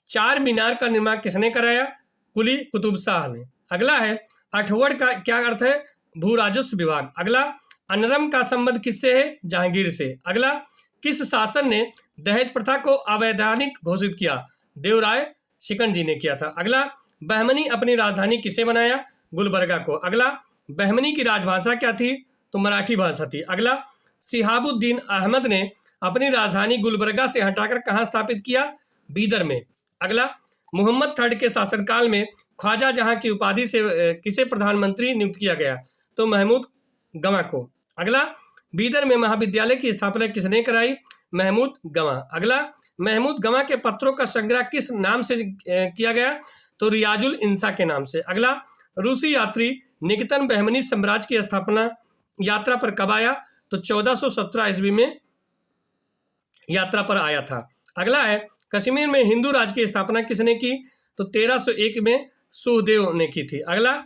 चार मीनार का निर्माण किसने कराया? कुली कुतुब शाह ने। अगला है, अठवड़ का क्या अर्थ है? भू राजस्व विभाग। अगला, अनरम का संबंध किससे है? जहांगीर से। अगला, किस शासन ने दहेज प्रथा को अवैधानिक घोषित किया? देवराय शिकंजी ने किया था। अगला, बहमनी अपनी राजधानी किसे बनाया? गुलबर्गा को। अगला, बहमनी की राजभाषा क्या थी? तो मराठी भाषा थी। अगला, सिहाबुद्दीन अहमद ने अपनी राजधानी गुलबर्गा से हटाकर कहाँ स्थापित किया? बीदर में। अगला, मोहम्मद III के शासनकाल में ख्वाजा जहां की उपाधि से किसे प्रधानमंत्री नियुक्त किया गया? तो महमूद गवा को। अगला, बीदर में महाविद्यालय की स्थापना किसने कराई? महमूद गवा। अगला, महमूद गवा के पत्रों का संग्रह किस नाम से किया गया? तो रियाजुल इंसा के नाम से। अगला, रूसी यात्री निकेतन बहमनी साम्राज्य की स्थापना यात्रा पर कब आया? तो 1417 ईस्वी में यात्रा पर आया था। अगला है, कश्मीर में हिंदू राज्य की स्थापना किसने की? तो 1301 में सुखदेव ने की थी। अगला,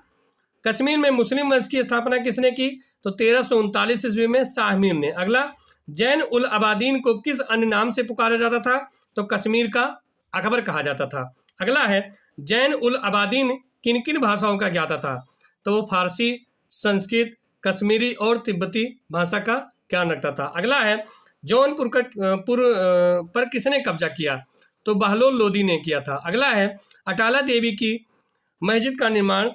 कश्मीर में मुस्लिम वंश की स्थापना किसने की? तो 1339 ईस्वी में शाहमीर ने। अगला, जैन उल अबादीन को किस अन्य नाम से पुकारा जाता था? तो कश्मीर का अकबर कहा जाता था। अगला है, जैन उल अबादीन किन किन भाषाओं का ज्ञाता था? तो वो फारसी, संस्कृत, कश्मीरी और तिब्बती भाषा का ज्ञान रखता था। अगला है, जौनपुर पर किसने कब्जा किया? तो बहलोल लोदी ने किया था। अगला है, अटाला देवी की मस्जिद का निर्माण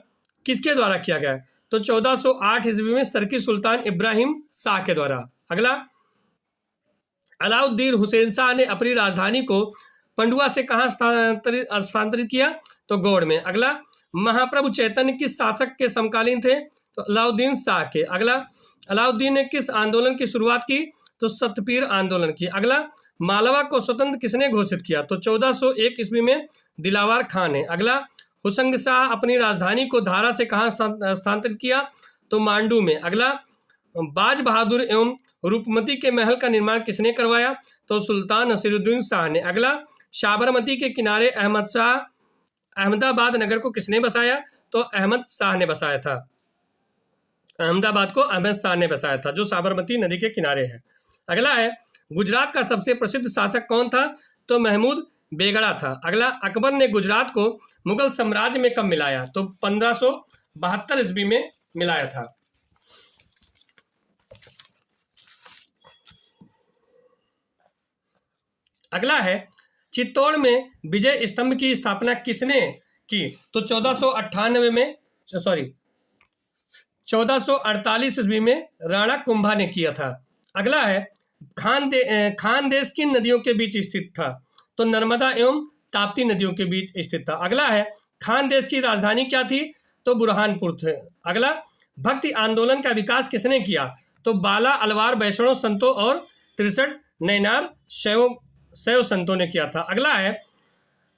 किसके द्वारा किया गया? तो 1408 ईस्वी में सरकी सुल्तान इब्राहिम शाह के द्वारा। अगला, अलाउद्दीन हुसैन शाह ने अपनी राजधानी को पंडुआ से कहाँ स्थानांतरित किया? तो गौड़ में। अगला, महाप्रभु चैतन्य किस शासक के समकालीन थे? तो अलाउद्दीन शाह के। अगला, अलाउद्दीन ने किस आंदोलन की शुरुआत की? तो सतपीर आंदोलन की। अगला, मालवा को स्वतंत्र किसने घोषित किया? तो 1401 ईस्वी में दिलावर खान ने। अगला, हुसंग शाह अपनी राजधानी को धारा से कहाँ स्थानांतरित किया? तो मांडू में। अगला, बाज बहादुर एवं रूपमती के महल का निर्माण किसने करवाया? तो सुल्तान नसीरुद्दीन शाह ने। अगला, साबरमती के किनारे अहमदाबाद नगर को किसने बसाया? तो अहमद शाह ने बसाया था। अहमदाबाद को अहमद शाह ने बसाया था, जो साबरमती नदी के किनारे है। अगला है, गुजरात का सबसे प्रसिद्ध शासक कौन था? तो महमूद बेगड़ा था। अगला, अकबर ने गुजरात को मुगल साम्राज्य में कब मिलाया? तो 1572 ईस्वी में मिलाया था। अगला है, चित्तौड़ में विजय स्तंभ की स्थापना किसने की? तो 1448 ईस्वी में राणा कुंभा ने किया था। अगला है, खान देश किन नदियों के बीच स्थित था? तो नर्मदा एवं ताप्ती नदियों के बीच स्थित था। अगला है, खान देश की राजधानी क्या थी? तो बुरहानपुर थे। अगला, भक्ति आंदोलन का विकास किसने किया? तो बाला अलवार वैष्णव संतों और 63 नैनार शैव संतों ने किया था। अगला है,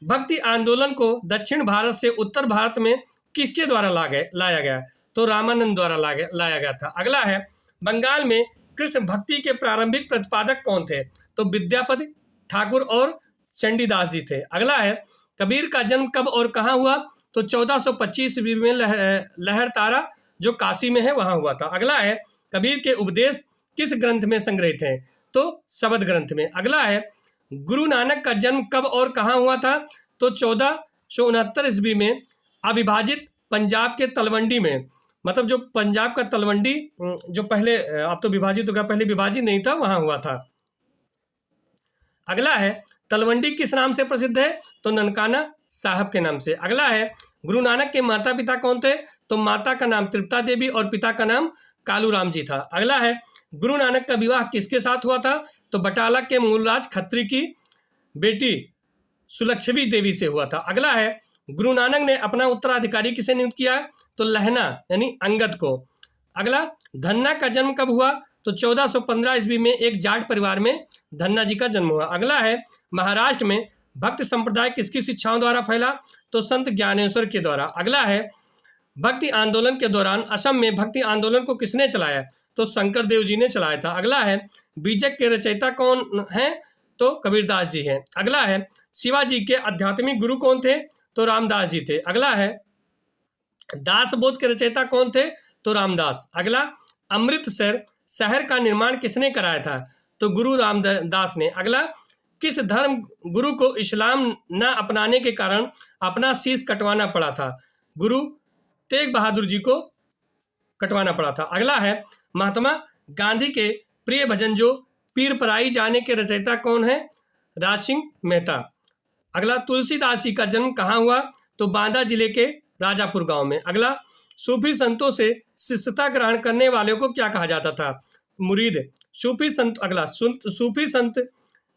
भक्ति आंदोलन को दक्षिण भारत से उत्तर भारत में किसके द्वारा लाया गया? तो रामानंद द्वारा लाया गया था। अगला है, बंगाल में कृष्ण भक्ति के प्रारंभिक प्रतिपादक कौन थे? तो विद्यापति ठाकुर और चंडीदास जी थे। अगला है, कबीर का जन्म कब और कहाँ हुआ? तो 1425 ईस्वी में लहर तारा जो काशी में है वहां हुआ था। अगला है कबीर के उपदेश किस ग्रंथ में संग्रहित हैं? तो शबद ग्रंथ में। अगला है गुरु नानक का जन्म कब और कहाँ हुआ था? तो 1469 ईस्वी में अविभाजित पंजाब के तलवंडी में, मतलब जो पंजाब का तलवंडी जो पहले अब तो विभाजित हो गया, पहले विभाजित नहीं था, वहां हुआ था। अगला है तलवंडी किस नाम से प्रसिद्ध है? तो ननकाना साहब के नाम से। अगला है गुरु नानक के माता पिता कौन थे? तो माता का नाम तृप्ता देवी और पिता का नाम कालूराम जी था। अगला है गुरु नानक का विवाह किसके साथ हुआ था? तो बटाला के मूलराज खत्री की बेटी सुलक्षवी देवी से हुआ था। अगला है गुरु नानक ने अपना उत्तराधिकारी किसे नियुक्त किया? तो लहना यानी अंगद को। अगला धन्ना का जन्म कब हुआ? तो 1415 ईस्वी में एक जाट परिवार में धन्ना जी का जन्म हुआ। अगला है महाराष्ट्र में भक्त संप्रदाय किसकी शिक्षाओं द्वारा फैला? तो संत ज्ञानेश्वर के द्वारा। अगला है भक्ति आंदोलन के दौरान असम में भक्ति आंदोलन को किसने चलाया? तो शंकर देव जी ने चलाया था। अगला है बीजक के रचयिता कौन हैं? तो कबीरदास जी हैं। अगला है शिवाजी के आध्यात्मिक गुरु कौन थे? तो रामदास जी थे। अगला है दास बोध के रचयिता कौन थे? तो रामदास। अगला अमृतसर शहर का निर्माण किसने कराया था? तो गुरु रामदास ने। अगला किस धर्म गुरु को इस्लाम न अपनाने के कारण अपना शीश कटवाना पड़ा था? गुरु तेग बहादुर जी को कटवाना पड़ा था। अगला है महात्मा गांधी के प्रिय भजन जो पीर पराई जाने के रचयिता कौन है? राजसिंह मेहता। अगला तुलसीदास जी का जन्म कहाँ हुआ? तो बांदा जिले के राजापुर गांव में। अगला सूफी संतों से शिष्यता ग्रहण करने वालों को क्या कहा जाता था? मुरीद। सूफी संत। अगला सूफी संत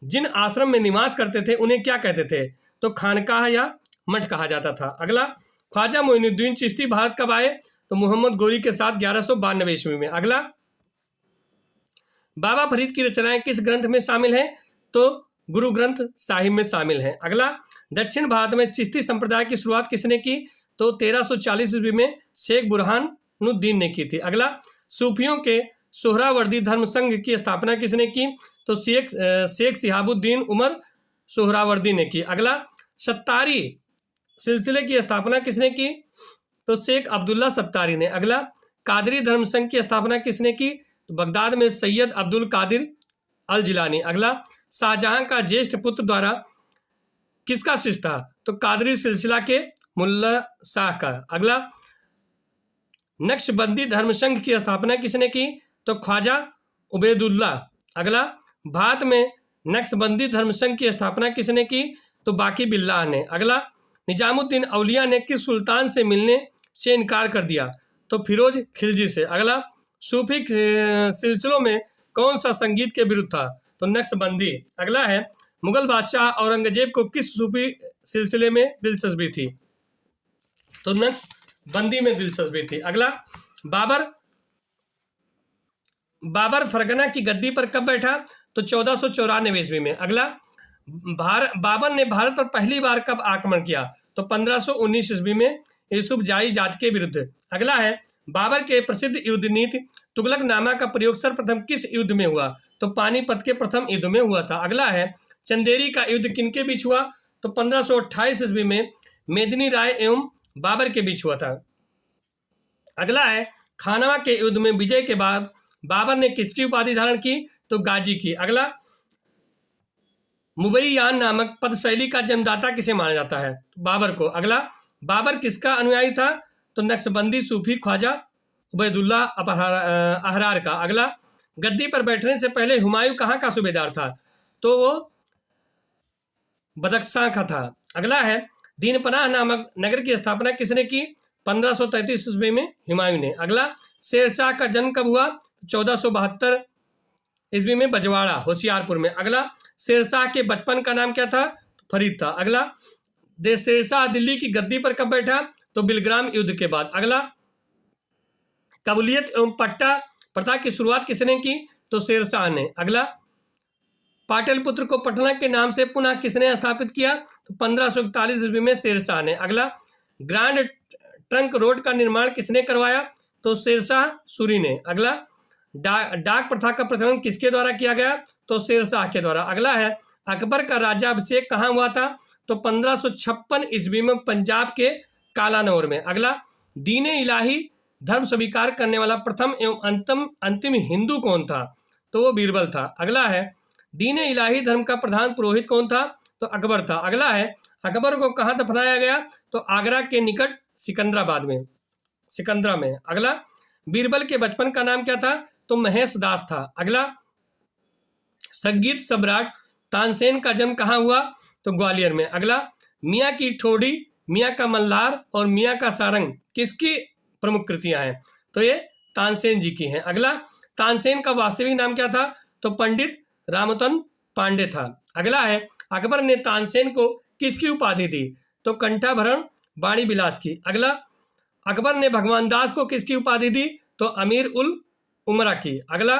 जिन आश्रम में निवास करते थे उन्हें क्या कहते थे? तो खानकाह या मठ कहा जाता था। अगला ख्वाजा मोइनुद्दीन चिश्ती भारत कब आए? तो मोहम्मद गोरी के साथ 1192 ईस्वी में। अगला बाबा फरीद की रचनाएं किस ग्रंथ में शामिल हैं? तो गुरु ग्रंथ साहिब में शामिल हैं। अगला दक्षिण भारत में चिश्ती संप्रदाय की शुरुआत किसने की? तो 1340 ईस्वी में शेख बुरहानुद्दीन ने की थी। अगला सूफियों के सोहरावर्दी धर्म संघ की स्थापना किसने की? तो शेख सिहाबुद्दीन उमर सोहरावर्दी ने की। अगला सत्तारी सिलसिले की स्थापना किसने की? तो शेख अब्दुल्ला सत्तारी ने। अगला कादरी धर्म संघ की स्थापना किसने की? तो बगदाद में सैयद अब्दुल कादिर अल जिलानी। अगला शाहजहां का ज्येष्ठ पुत्र द्वारा किसका शिष्य था? तो कादरी सिलसिला के मुल्ला शाह का। अगला नक्शबंदी धर्म संघ की स्थापना किसने की? तो ख्वाजा उबैदुल्ला। अगला भारत में नक्शबंदी धर्म संघ की स्थापना किसने की? तो बाकी बिल्लाह ने। अगला निजामुद्दीन औलिया ने किस सुल्तान से मिलने से इनकार कर दिया? तो फिरोज खिलजी से। अगला सूफी सिलसिलों में कौन सा संगीत के विरुद्ध था? तो नक्शबंदी। अगला है मुगल बादशाह औरंगजेब को किस सूफी सिलसिले में दिलचस्पी थी? तो नक्शबंदी में दिलचस्पी थी। अगला बाबर फरगना की गद्दी पर कब बैठा? तो 1494 ईस्वी में। अगला बाबर ने भारत पर पहली बार कब आक्रमण किया? तो 1519 ईस्वी में यूसुफजाई जाति के विरुद्ध। अगला है बाबर के प्रसिद्ध युद्ध नीति तुगलकनामा का प्रयोग सर्वप्रथम किस युद्ध में हुआ? तो पानीपत के प्रथम युद्ध में हुआ था। अगला है चंदेरी का युद्ध किनके बीच हुआ? तो 1528 ईस्वी में मेदिनी राय एवं बाबर के बीच हुआ था। अगला है खानवा के युद्ध में विजय के बाद बाबर ने किसकी उपाधि धारण की? तो गाजी की। अगला मुबैयान नामक पदशैली का जन्मदाता किसे माना जाता है? बाबर को। अगला बाबर किसका अनुयायी था? तो नक्शबंदी सूफी ख्वाजा उबैदुल्ला अहरार का। अगला गद्दी पर बैठने से पहले हुमायूं कहाँ का सूबेदार था? तो वो बदख्शां का था। अगला है दीनपनाह नामक नगर की स्थापना किसने की? 1533 ईस्वी में हुमायूं ने। अगला शेरशाह का जन्म कब हुआ? 1472 ईस्वी में बजवाड़ा होशियारपुर में। अगला शेरशाह के बचपन का नाम क्या था? फरीद था। अगला शेरशाह दिल्ली की गद्दी पर कब बैठा? तो बिलग्राम युद्ध के बाद। अगला कबूलियत एवं पट्टा प्रथा की शुरुआत किसने की? तो शेरशाह ने। अगला पाटलिपुत्र को पटना के नाम से पुनः किसने स्थापित किया? तो 1541 ईस्वी में शेरशाह ने। अगला ग्रांड ट्रंक रोड का निर्माण किसने करवाया? तो शेरशाह सूरी ने। अगला डाक प्रथा का प्रचलन किसके द्वारा किया गया? तो शेरशाह के द्वारा। अगला है अकबर का राज्याभिषेक कहाँ हुआ था? तो 1556 ईस्वी में पंजाब के कालानौर में। अगला, दीन इलाही धर्म स्वीकार करने वाला प्रथम एवं अंतिम हिंदू कौन था? तो वो बीरबल था। अगला है, दीन इलाही धर्म का प्रधान पुरोहित कौन था? तो अकबर था। अगला है, अकबर को कहाँ दफनाया गया? तो आगरा के निकट सिकंदरा में। अगला, बीरबल के बचपन का नाम क्या था? तो महेश दास था। अगला, संगीत सम्राट तानसेन का जन्म कहाँ हुआ? तो ग्वालियर में। अगला, मियाँ की ठोड़ी, मियाँ का मल्हार और मियाँ का सारंग किसकी प्रमुख कृतियां हैं? तो ये तानसेन जी की हैं। अगला, तानसेन का वास्तविक नाम क्या था? तो पंडित रामतन पांडे था। अगला है, अकबर ने तानसेन को किसकी उपाधि दी? तो कंठाभरण वाणी विलास की। अगला, अकबर ने भगवान दास को किसकी उपाधि दी? तो अमीर उल उमरा की। अगला,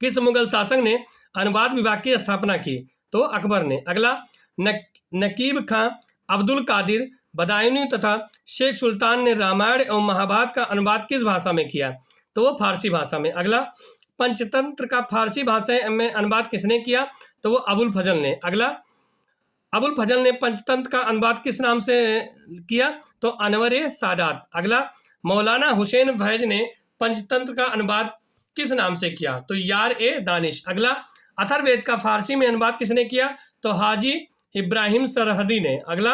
किस मुगल शासक ने अनुवाद विभाग की स्थापना की? तो अकबर ने। अगला, नकीब खां, अब्दुल कादिर बदायूनी तथा शेख सुल्तान ने रामायण एवं महाभारत का अनुवाद किस भाषा में किया? तो वो फारसी भाषा में। अगला, पंचतंत्र का फारसी भाषा में अनुवाद किसने किया? तो वो अबुल फजल ने। अगला, अबुल फजल ने पंचतंत्र का अनुवाद किस नाम से किया? तो अनवर सादात। अगला, मौलाना हुसैन फैज ने पंचतंत्र का अनुवाद किस नाम से किया? तो यार ए दानिश। अगला, अथर्ववेद का फारसी में अनुवाद किसने किया? तो हाजी इब्राहिम सरहदी ने। अगला,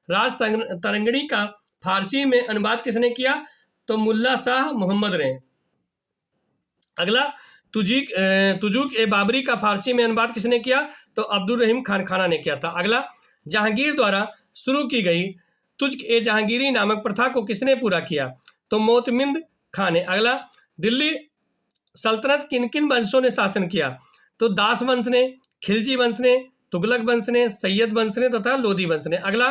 राज तरंगिणी का फारसी में अनुवाद किसने किया? तो मुल्ला शाह मोहम्मद ने। अगला, तुजुक ए बाबरी का फारसी में अनुवाद किसने किया? तो अब्दुल रहीम खान खाना ने किया था। अगला, जहांगीर द्वारा शुरू की गई तुज्क ए जहांगीरी नामक प्रथा को किसने पूरा किया? तो मोतमिंद खान ने। अगला, दिल्ली सल्तनत किन किन वंशों ने शासन किया? तो दास वंश ने, खिलजी वंश ने, तुगलक वंश ने, सैयद वंश ने तथा लोधी वंश ने। अगला,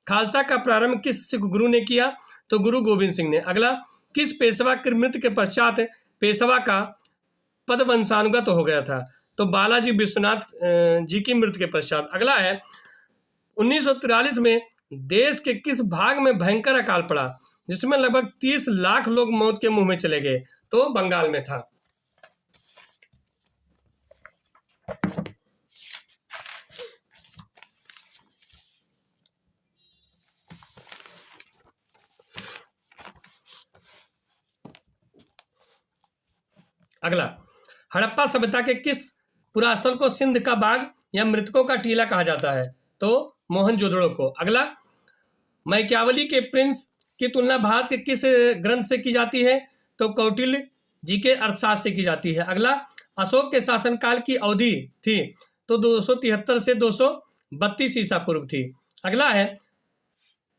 खालसा का प्रारंभ किस सिख गुरु ने किया? तो गुरु गोविंद सिंह ने। अगला, किस पेशवा की मृत्यु के पश्चात पेशवा का पद वंशानुगत हो गया था? तो बालाजी विश्वनाथ जी की मृत्यु के पश्चात। अगला है, 1943 में देश के किस भाग में भयंकर अकाल पड़ा जिसमें लगभग 30 लाख लोग मौत के मुंह में चले गए? तो बंगाल में था। अगला, हड़प्पा सभ्यता के किस पुरास्थल को सिंध का बाग या मृतकों का टीला कहा जाता है? तो मोहनजोदड़ो को। अगला, मैकियावली के प्रिंस की तुलना भारत के किस ग्रंथ से की जाती है? तो कौटिल्य जी के अर्थशास्त्र से की जाती है। अगला, अशोक के शासनकाल की अवधि थी? तो 273 से 232 ईसा पूर्व थी। अगला है,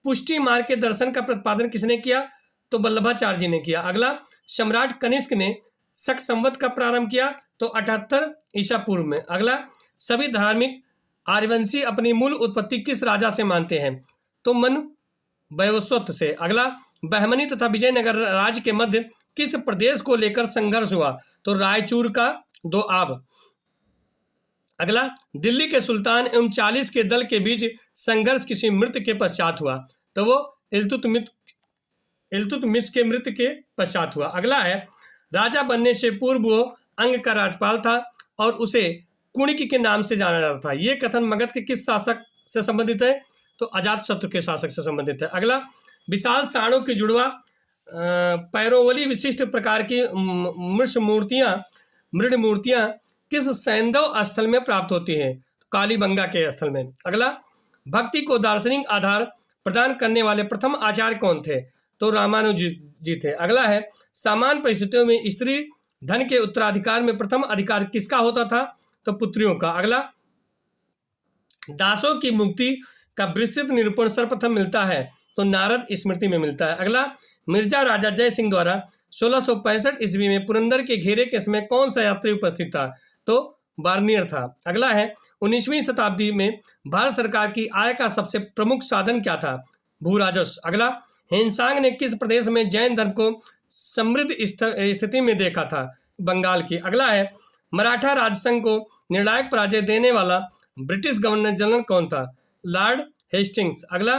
पुष्टि मार्ग के दर्शन का प्रतिपादन किसने किया? तो वल्लभाचार्य जी ने किया। अगला, सम्राट कनिष्क ने शक संवत का प्रारंभ किया? तो 78 ईसा पूर्व में। अगला, सभी धार्मिक आर्यवंशी अपनी मूल उत्पत्ति किस राजा से मानते हैं? तो मन वैवस्वत से। अगला, बहमनी तथा विजयनगर राज्य के मध्य किस प्रदेश को लेकर संघर्ष हुआ? तो रायचूर का दोआब। अगला, दिल्ली के सुल्तान एवं 40 के दल के बीच संघर्ष किसी मृत्यु के पश्चात हुआ? तो वो इल्तुतमिश के मृत्यु के पश्चात हुआ। अगला है, राजा बनने से पूर्व वो अंग का राज्यपाल था और उसे कुणिक के नाम से जाना जाता था। ये कथन मगध के किस शासक से संबंधित है? तो अजातशत्रु के शासक से संबंधित है। अगला, विशाल साणों की जुड़वा पैरोवली विशिष्ट प्रकार की मृड मूर्तियां किस सैंधव स्थल में प्राप्त होती हैं? कालीबंगा के स्थल में। अगला, भक्ति को दार्शनिक आधार प्रदान करने वाले प्रथम आचार्य कौन थे? तो रामानुज जी थे। अगला है, सामान्य परिस्थितियों में स्त्री धन के उत्तराधिकार में प्रथम अधिकार किसका होता था? तो पुत्रियों का। अगला, दासों की मुक्ति का विस्तृत निरूपण सर्वप्रथम मिलता है? तो नारद स्मृति में मिलता है। अगला, मिर्जा राजा जय सिंह द्वारा 1665 ईस्वी में पुरंदर के घेरे के समय कौन सा यात्री उपस्थित था? तो बार्नियर था। अगला है, 19वीं शताब्दी में भारत सरकार की आय का सबसे प्रमुख साधन क्या था? भू राजस्व। अगला, हेनसांग ने किस प्रदेश में जैन धर्म को समृद्ध स्थिति में देखा था? बंगाल की। अगला है, मराठा राजसंघ को निर्णायक पराजय देने वाला ब्रिटिश गवर्नर जनरल कौन था? Lord Hastings. अगला,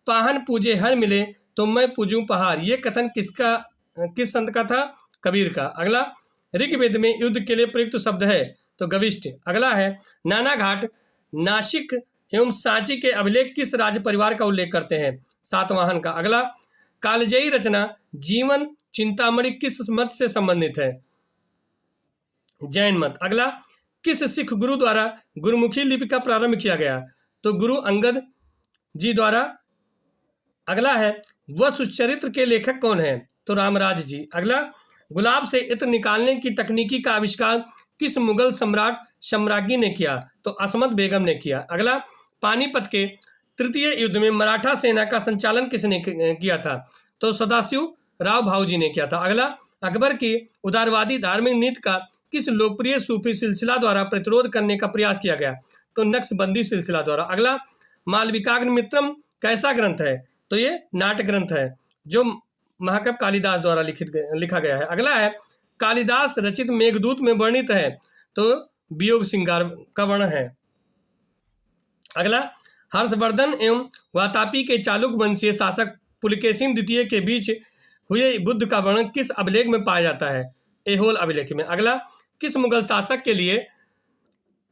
पाहन पूजे हर मिले तो मैं पूजूं पहाड़, ये कथन किस संत का था? कबीर का। अगला, ऋग्वेद में युद्ध के लिए प्रयुक्त शब्द है? तो गविष्ठ। अगला है, नाना घाट नासिक एवं सांची के अभिलेख किस राज्य परिवार का उल्लेख करते हैं? सातवाहन का। अगला, कालजयी रचना जीवन चिंतामणि किस मत से संबंधित है? जैन मत। अगला, किस सिख गुरु द्वारा गुरुमुखी लिपि का प्रारंभ किया गया? तो गुरु अंगद जी द्वारा। अगला है, वसु चरित्र के लेखक कौन है? तो रामराज जी। अगला, गुलाब से इत्र निकालने की तकनीकी का आविष्कार किस मुगल सम्राट सम्राज्ञी ने किया? तो असमत बेगम ने किया। अगला, पानीपत के तृतीय युद्ध में मराठा सेना का संचालन किसने किया था? तो सदाशिव राव भाऊजी ने किया था। अगला, अकबर की उदारवादी धार्मिक नीति का किस लोकप्रिय सूफी सिलसिला द्वारा प्रतिरोध करने का प्रयास किया गया? तो नक्शबंदी सिलसिला द्वारा। अगला, मालविकाग्निमित्रम कैसा ग्रंथ है? तो ये नाट्य ग्रंथ है जो महाकवि कालिदास द्वारा लिखा गया है। अगला है, कालिदास रचित मेघदूत में वर्णित है? तो वियोग श्रृंगार का वर्णन है। अगला, हर्षवर्धन एवं वातापी के चालुक्य वंशीय शासक पुलकेशिन द्वितीय के बीच हुए युद्ध का वर्णन किस अभिलेख में पाया जाता है? ऐहोल अभिलेख में। अगला, किस मुगल शासक के लिए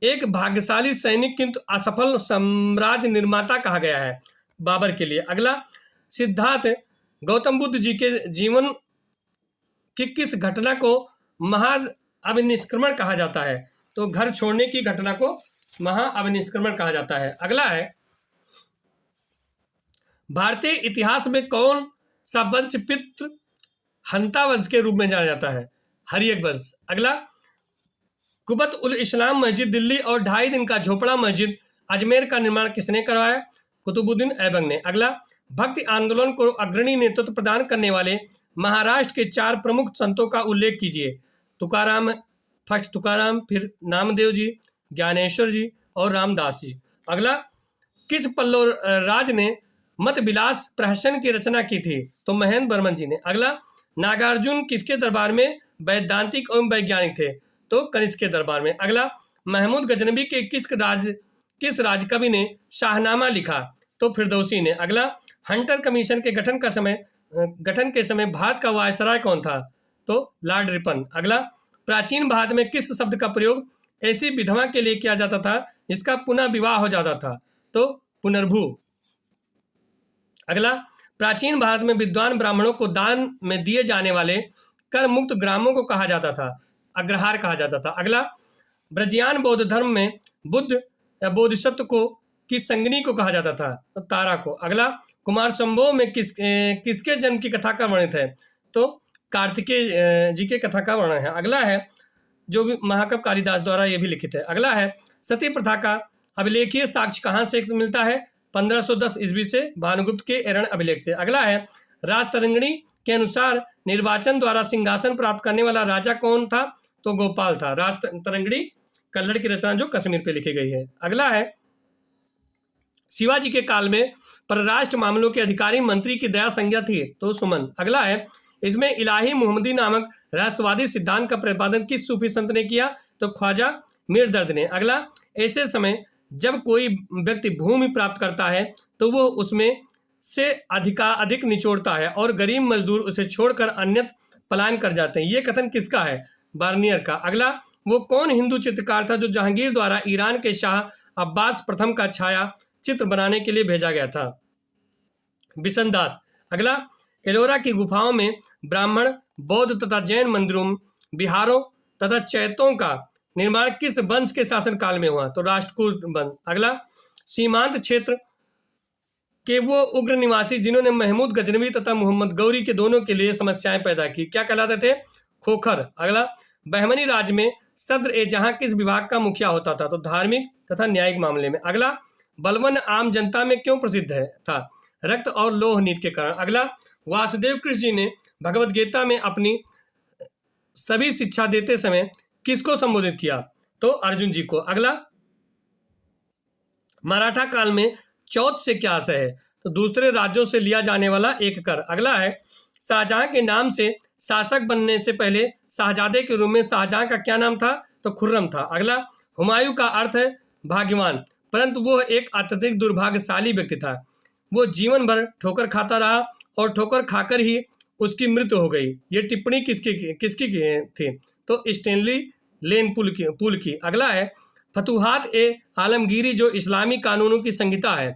एक भाग्यशाली सैनिक किंतु असफल साम्राज्य निर्माता कहा गया है? बाबर के लिए। अगला, सिद्धार्थ गौतम बुद्ध जी के जीवन की किस घटना को महाअभिनिष्क्रमण कहा जाता है? तो घर छोड़ने की घटना को महाअभिनिष्क्रमण कहा जाता है। अगला है, भारतीय इतिहास में कौन सा वंश पितृ हंता वंश के रूप में जाना जाता है? हरियक वंश। अगला, कुबत उल इस्लाम मस्जिद दिल्ली और 2.5 दिन का झोपड़ा मस्जिद अजमेर का निर्माण किसने करवाया? कुतुबुद्दीन ऐबक ने। अगला, भक्ति आंदोलन को अग्रणी नेतृत्व प्रदान करने वाले महाराष्ट्र के 4 प्रमुख संतों का उल्लेख कीजिए। तुकाराम, फर्स्ट तुकाराम, फिर नामदेव जी, ज्ञानेश्वर जी और रामदास जी। अगला, किस पल्लव राज ने मत विलास प्रहसन की रचना की थी? तो महेंद्र वर्मन जी ने। अगला, नागार्जुन किसके दरबार में वैदांतिक एवं वैज्ञानिक थे? तो कनिष्क के दरबार में। अगला, महमूद गजनबी के किस राजकवि ने शाहनामा लिखा? तो फिरदौसी ने। अगला, हंटर कमीशन के गठन के समय भारत का वायसराय कौन था? तो लॉर्ड रिपन। अगला, प्राचीन भारत में किस शब्द का प्रयोग ऐसी विधवा के लिए किया जाता था जिसका पुनः विवाह हो जाता था? तो पुनर्भू। अगला, प्राचीन भारत में विद्वान ब्राह्मणों को दान में दिए जाने वाले कर मुक्त ग्रामों को कहा जाता था? अग्रहार कहा जाता था। अगला, ब्रजियान बौद्ध धर्म में बुद्ध या बोधिसत्व को किस संगनी को कहा जाता था? तो तारा को। अगला, कुमार संभव में किसके जन्म की कथा का वर्णित है? तो कार्तिकेय जी के कथा का वर्णन है। अगला है, जो भी महाकवि कालिदास द्वारा ये भी लिखित है। अगला है, सती प्रथा का अभिलेखीय साक्ष्य कहाँ से मिलता है? 1510 ईस्वी से भानुगुप्त के एरण अभिलेख से। अगला है, राजतरंगिणी के अनुसार निर्वाचन द्वारा सिंहासन प्राप्त करने वाला राजा कौन था? तो गोपाल था। राजतरंगिणी कल्लड़ की रचना जो कश्मीर पे लिखी गई है। अगला है, शिवाजी के काल में परराष्ट्र मामलों के अधिकारी मंत्री की दया संज्ञा थी? तो सुमन। अगला है, इसमें इलाही मुहम्मदी नामक रहस्यवादी सिद्धांत का प्रतिपादन किस सूफी संत ने किया? तो ख्वाजा मीर दर्द ने। अगला, ऐसे समय जब कोई व्यक्ति भूमि प्राप्त करता है तो वो उसमें से अधिक निचोड़ता है और गरीब मजदूर उसे छोड़कर अन्यत्र पलायन कर जाते हैं। ये कथन किसका है? बार्नियर का। अगला, वो कौन हिंदू चित्रकार था जो जहांगीर द्वारा ईरान के शाह अब्बास प्रथम का छाया चित्र बनाने के लिए भेजा गया था? बिशन दास। अगला, एलोरा की गुफाओं में ब्राह्मण, बौद्ध तथा जैन मंदिरों, विहारों तथा चैत्यों का निर्माण किस वंश के शासनकाल में हुआ? तो राष्ट्रकूट वंश। अगला, सीमांत क्षेत्र के वो उग्र निवासी जिन्होंने महमूद गजनवी तथा मोहम्मद गौरी के दोनों के लिए समस्याएं पैदा की, क्या कहलाते थे? खोखर। अगला, बहमनी राज्य में सद्र ए जहां किस विभाग का मुखिया होता था? तो धार्मिक तथा न्यायिक मामले में। अगला, बलवन आम जनता में क्यों प्रसिद्ध था? रक्त और लौह नीति के कारण। अगला, वासुदेव कृष्ण जी ने भगवद गीता में अपनी सभी शिक्षा देते समय किसको संबोधित किया? तो अर्जुन जी को। अगला, मराठा काल में चौथ से क्या आशय है? तो दूसरे राज्यों से लिया जाने वाला एक कर। अगला है, शाहजहां के नाम से शासक बनने से पहले शाहजादे के रूप में शाहजहां का क्या नाम था? तो खुर्रम था। अगला, हुमायूं का अर्थ है भाग्यवान, परंतु वो एक अत्यधिक दुर्भाग्यशाली व्यक्ति था। वो जीवन भर ठोकर खाता रहा और ठोकर खाकर ही उसकी मृत्यु हो गई। ये टिप्पणी किसकी थी? तो स्टेनली लेन पुल की। अगला है, फतुहात ए आलमगीरी जो इस्लामी कानूनों की संहिता है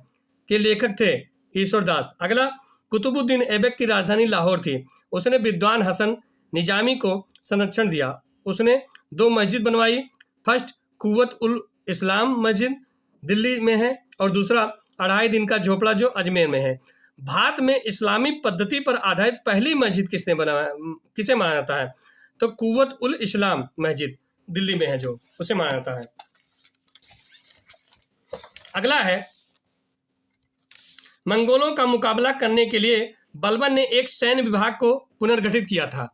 के लेखक थे ईश्वरदास। अगला, कुतुबुद्दीन ऐबक की राजधानी लाहौर थी। उसने विद्वान हसन निजामी को संरक्षण दिया। उसने 2 मस्जिद बनवाई। फर्स्ट कुव्वत उल इस्लाम मस्जिद दिल्ली में है और दूसरा 2.5 दिन का झोपड़ा जो अजमेर में है। भारत में इस्लामी पद्धति पर आधारित पहली मस्जिद किसे माना जाता है? तो कुव्वत उल इस्लाम मस्जिद दिल्ली में है जो, उसे माना जाता है। अगला है, मंगोलों का मुकाबला करने के लिए बलबन ने एक सैन्य विभाग को पुनर्गठित किया था।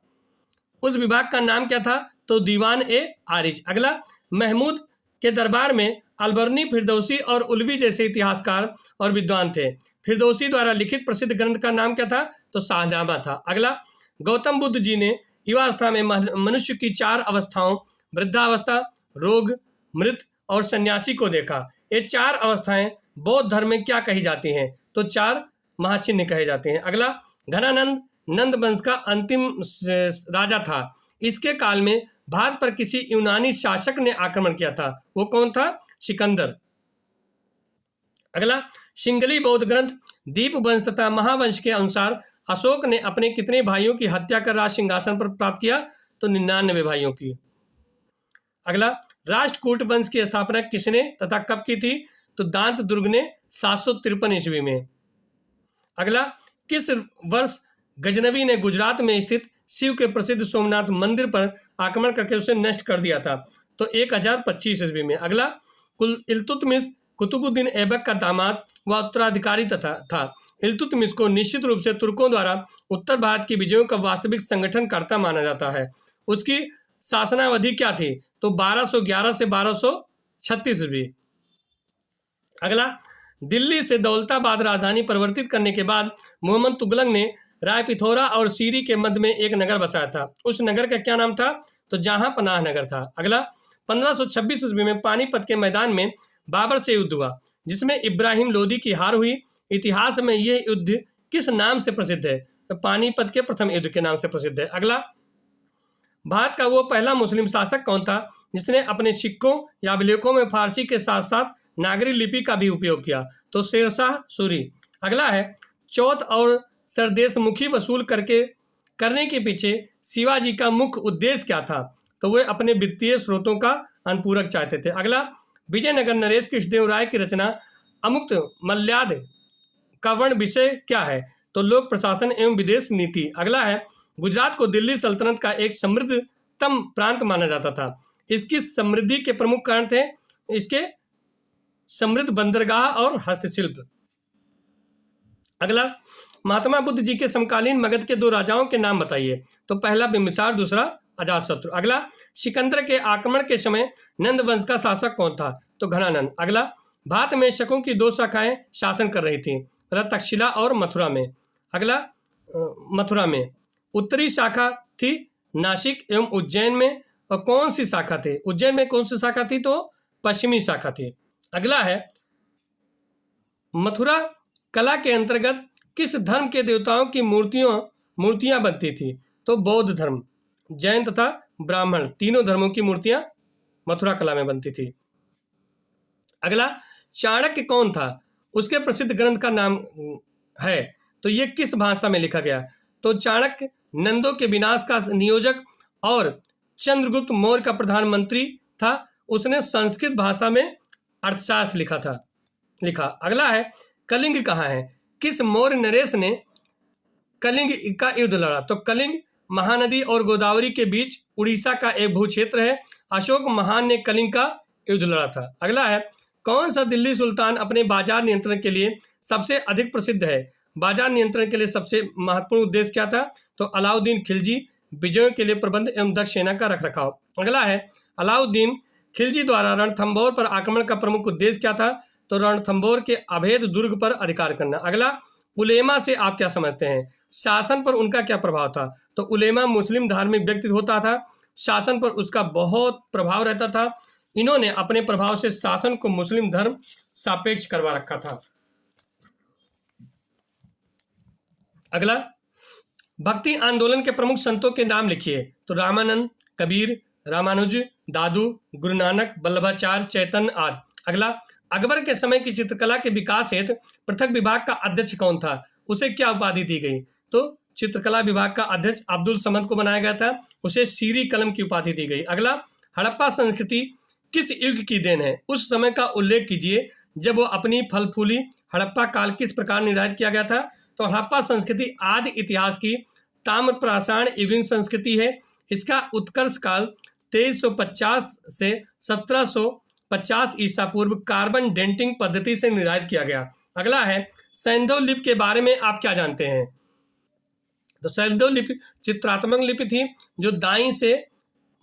उस विभाग का नाम क्या था? तो दीवान ए आरिज। अगला, महमूद के दरबार में अलबर्नी, फिरदौसी और उलवी जैसे इतिहासकार और विद्वान थे। फिरदौसी द्वारा लिखित प्रसिद्ध ग्रंथ का नाम क्या था? तो शाहनामा था। अगला, गौतम बुद्ध जी ने युवावस्था में मनुष्य की 4 अवस्थाओं वृद्धावस्था, रोग, मृत और सन्यासी को देखा। ये 4 अवस्थाएं बौद्ध धर्म में क्या कही जाती हैं? तो 4 महाचिन्ह कहे जाते हैं। अगला, घनानंद नंद वंश का अंतिम राजा था। इसके काल में भारत पर किसी यूनानी शासक ने आक्रमण किया था। वो कौन था? सिकंदर। अगला, सिंगली बौद्ध ग्रंथ दीप वंश तथा महावंश के अनुसार अशोक ने अपने कितने भाइयों की हत्या कर राज सिंहासन पर प्राप्त किया? तो 99 भाइयों की। अगला, राष्ट्रकूट वंश की स्थापना किसने तथा कब की थी? तो दांत दुर्ग ने 753 ईस्वी में। अगला, किस वर्ष गजनवी ने गुजरात में स्थित शिव के प्रसिद्ध सोमनाथ मंदिर पर आक्रमण करके उसे नष्ट कर दिया था? तो 1025 ईस्वी में। अगला, इल्तुतमिश कुतुबुद्दीन ऐबक का दामाद व उत्तराधिकारी था। इल्तुतमिश को निश्चित रूप से तुर्कों द्वारा उत्तर भारत की विजयों का वास्तविक संगठनकर्ता माना जाता है। उसकी शासनावधि क्या थी? तो 1211 से 1236 ईस्वी। अगला, दिल्ली से दौलताबाद राजधानी परिवर्तित करने के बाद मोहम्मद तुगलक ने रायपिथौरा और सीरी के मध्य में एक नगर बसाया था। उस नगर का क्या नाम था? तो जहां पनाह नगर था। अगला, 1526 ईस्वी में पानीपत के मैदान में बाबर से युद्ध हुआ जिसमें इब्राहिम लोदी की हार हुई। इतिहास में यह युद्ध किस नाम से प्रसिद्ध है? तो पानीपत के प्रथम युद्ध के नाम से प्रसिद्ध है। अगला, भारत का वो पहला मुस्लिम शासक कौन था जिसने अपने सिक्कों या अभिलेखों में फारसी के साथ साथ नागरी लिपि का भी उपयोग किया? तो शेरशाह सूरी। अगला है, चौथ और सरदेशमुखी वसूल करने के पीछे शिवाजी का मुख्य उद्देश्य क्या था? तो वे अपने वित्तीय स्रोतों का अनुपूरक चाहते थे। अगला, विजयनगर नरेश कृष्णदेवराय की रचना अमुक्त मल्याद का वर्ण विषय क्या है? तो लोक प्रशासन एवं विदेश नीति। अगला है, गुजरात को दिल्ली सल्तनत का एक समृद्धतम प्रांत माना जाता था। इसकी समृद्धि के प्रमुख कारण थे इसके समृद्ध बंदरगाह और हस्तशिल्प। अगला, महात्मा बुद्ध जी के समकालीन मगध के 2 राजाओं के नाम बताइए? तो पहला बिंबिसार, दूसरा अजातशत्रु। अगला, सिकंदर के आक्रमण के समय नंद वंश का शासक कौन था? तो घनानंद। अगला, भारत में शकों की 2 शाखाएं शासन कर रही थी, तक्षशिला और मथुरा में। अगला, मथुरा में उत्तरी शाखा थी नासिक एवं उज्जैन में। और कौन सी शाखा थी? उज्जैन में कौन सी शाखा थी? तो पश्चिमी शाखा थी। अगला है, मथुरा कला के अंतर्गत किस धर्म के देवताओं की मूर्तियां बनती थी? तो बौद्ध धर्म, जैन तथा ब्राह्मण, तीनों धर्मों की मूर्तियां मथुरा कला में बनती थी। अगला, चाणक्य कौन था? उसके प्रसिद्ध ग्रंथ का नाम है, तो ये किस भाषा में लिखा गया? तो चाणक्य नंदों के विनाश का नियोजक और चंद्रगुप्त मौर्य का प्रधानमंत्री था। उसने संस्कृत भाषा में अर्थशास्त्र लिखा। अगला है, कलिंग कहाँ है? किस मौर्य नरेश ने कलिंग का युद्ध लड़ा? तो कलिंग महानदी और गोदावरी के बीच उड़ीसा का एक भूक्षेत्र है। अशोक महान ने कलिंग का युद्ध लड़ा था। अगला है, कौन सा दिल्ली सुल्तान अपने बाजार नियंत्रण के लिए सबसे अधिक प्रसिद्ध है? बाजार नियंत्रण के लिए सबसे महत्वपूर्ण उद्देश्य क्या था? तो अलाउद्दीन खिलजी, विजयों के लिए प्रबंध एवं दक्ष सेना का रखरखाव। अगला है, अलाउद्दीन खिलजी द्वारा रणथंभौर पर आक्रमण का प्रमुख उद्देश्य क्या था? तो रणथंभौर के अभेद दुर्ग पर अधिकार करना। अगला, उलेमा से आप क्या समझते हैं? शासन पर उनका क्या प्रभाव था? तो उलेमा मुस्लिम धार्मिक व्यक्ति होता था, शासन पर उसका बहुत प्रभाव रहता था। इन्होंने अपने प्रभाव से शासन को मुस्लिम धर्म सापेक्ष करवा रखा था। अगला, भक्ति आंदोलन के प्रमुख संतों के नाम लिखिए? तो रामानंद, कबीर, रामानुज, दादू, गुरु नानक, वल्लभाचार्य, चैतन्य आदि। अगला, अकबर के समय की चित्रकला के विकास हेतु पृथक विभाग का अध्यक्ष कौन था, उसे क्या उपाधि दी गई? तो चित्रकला विभाग का अध्यक्ष अब्दुल समद को बनाया गया था, उसे सीरी कलम की उपाधि दी गई। अगला, हड़प्पा संस्कृति किस युग की देन है, उस समय का उल्लेख कीजिए जब वो अपनी फल फूली। हड़प्पा काल किस प्रकार निर्धारित किया गया था? तो हड़प्पा संस्कृति आदि इतिहास की ताम्र पाषाण युगीन संस्कृति है। इसका उत्कर्ष काल 2350 से 1750 ईसा पूर्व कार्बन डेंटिंग पद्धति से निर्धारित किया गया। अगला है, सैंधव लिपि के बारे में आप क्या जानते हैं? तो सैंधव लिपि चित्रात्मक लिपि थी जो दाईं से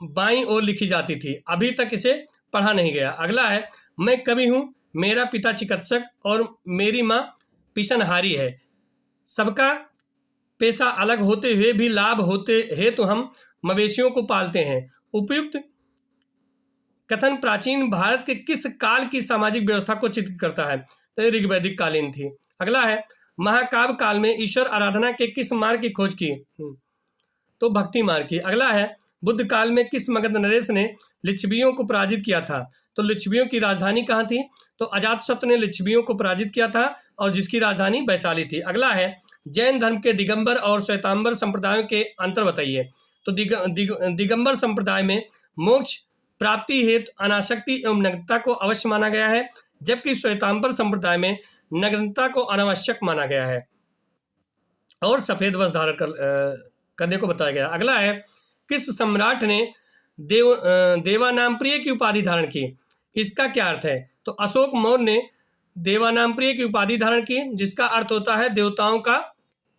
बाईं ओर लिखी जाती थी, अभी तक इसे पढ़ा नहीं गया। अगला है, मैं कवि हूँ, मेरा पिता चिकित्सक और मेरी माँ पिसनहारी है। सबका पेशा अलग होते हुए भी लाभ होते हैं तो हम मवेशियों को पालते हैं। उपयुक्त कथन प्राचीन भारत के किस काल की सामाजिक व्यवस्था को चित्रित करता है? तो ये ऋग्वैदिक कालीन थी। अगला है, महाकाव्य काल में ईश्वर आराधना के किस मार्ग की खोज की? तो भक्ति मार्ग की। अगला है, बुद्ध काल में किस मगध नरेश ने लिच्छवियों को पराजित किया था? तो लिच्छवियों की राजधानी कहाँ थी? तो अजातशत्रु ने लिच्छवियों को पराजित किया था और जिसकी राजधानी वैशाली थी। अगला है, जैन धर्म के दिगंबर और श्वेतांबर संप्रदायों के अंतर बताइए। तो दिगंबर संप्रदाय में मोक्ष प्राप्ति हेतु अनासक्ति एवं नग्नता को अवश्य माना गया है, जबकि श्वेतांबर संप्रदाय में नग्नता को अनावश्यक माना गया है और सफेद वस्त्र धारण करने को बताया गया। अगला है, किस सम्राट ने देवानामप्रिय की उपाधि धारण की? इसका क्या अर्थ है? तो अशोक मौर्य ने देवानामप्रिय की उपाधि धारण की, जिसका अर्थ होता है देवताओं का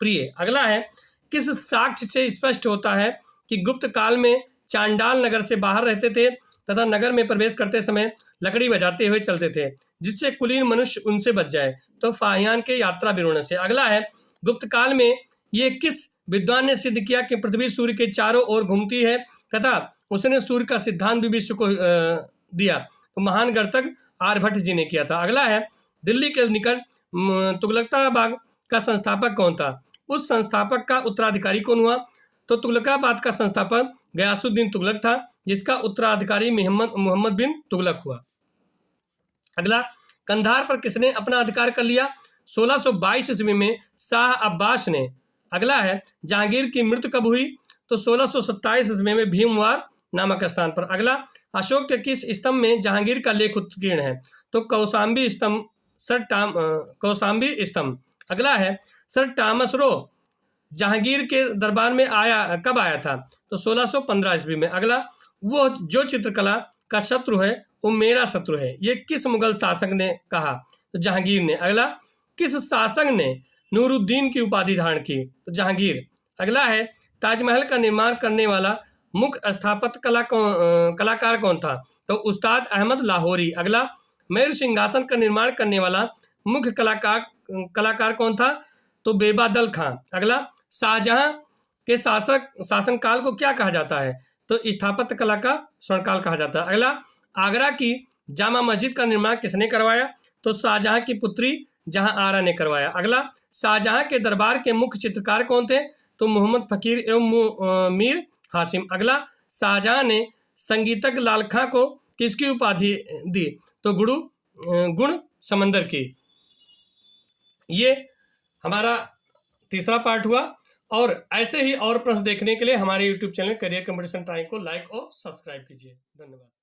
प्रिय। अगला है, किस साक्ष्य से स्पष्ट होता है कि गुप्त काल में चांडाल नगर से बाहर रहते थे तथा नगर में प्रवेश करते समय लकड़ी बजाते हुए चलते थे, जिससे कुलीन मनुष्य उनसे बच जाए? तो फाहियान के यात्रा विवरण से। अगला है, गुप्त काल में ये किस विद्वान ने सिद्ध किया कि पृथ्वी सूर्य के चारों ओर घूमती है तथा उसने सूर्य का सिद्धांत भी विश्व को दिया? तो महान गणितज्ञ आर्यभट्ट जी ने किया था। अगला है, दिल्ली के निकट तुगलकाबाद का संस्थापक कौन था? उस संस्थापक का उत्तराधिकारी कौन हुआ? तो तुगलकाबाद का संस्थापक गयासुद्दीन तुगलक था, जिसका उत्तराधिकारी मोहम्मद बिन तुगलक हुआ। अगला, कंधार पर किसने अपना अधिकार कर लिया? 1622 ईस्वी में शाह अब्बास ने। अगला है, जहांगीर की मृत्यु कब हुई? तो 1627 ईस्वी में भीमवार नामक स्थान पर। अगला, अशोक के किस स्तंभ में जहांगीर का लेख उत्कीर्ण है? तो कौशाम्बी स्तंभ, कौशाम्बी स्तंभ। अगला है, सर टॉमस रो जहांगीर के दरबार में कब आया था? तो 1615 ईस्वी में। अगला, वो जो चित्रकला का शत्रु है वो मेरा शत्रु है, ये किस मुगल शासक ने कहा? तो जहांगीर ने। अगला, किस शासक ने नूरुद्दीन की उपाधि धारण की? तो जहांगीर। अगला है, ताजमहल का निर्माण करने वाला मुख्य स्थापत्य कलाकार कौन था? तो उस्ताद अहमद लाहौरी। अगला, मयूर सिंहासन का निर्माण करने वाला मुख्य कलाकार कौन था? तो बेबादल खां। अगला, शाहजहां के शासनकाल को क्या कहा जाता है? तो स्थापत्य कला का स्वर्णकाल कहा जाता है। अगला, आगरा की जामा मस्जिद का निर्माण किसने करवाया? तो शाहजहां की पुत्री जहां आरा ने करवाया। अगला, शाहजहां के दरबार के मुख्य चित्रकार कौन थे? तो मोहम्मद फकीर एवं मीर हासिम। अगला, शाहजहां ने संगीतज्ञ लाल खां को किसकी उपाधि दी? तो गुण समंदर की। ये हमारा तीसरा पार्ट हुआ, और ऐसे ही और प्रश्न देखने के लिए हमारे YouTube channel career competition try को लाइक और सब्सक्राइब कीजिए। धन्यवाद।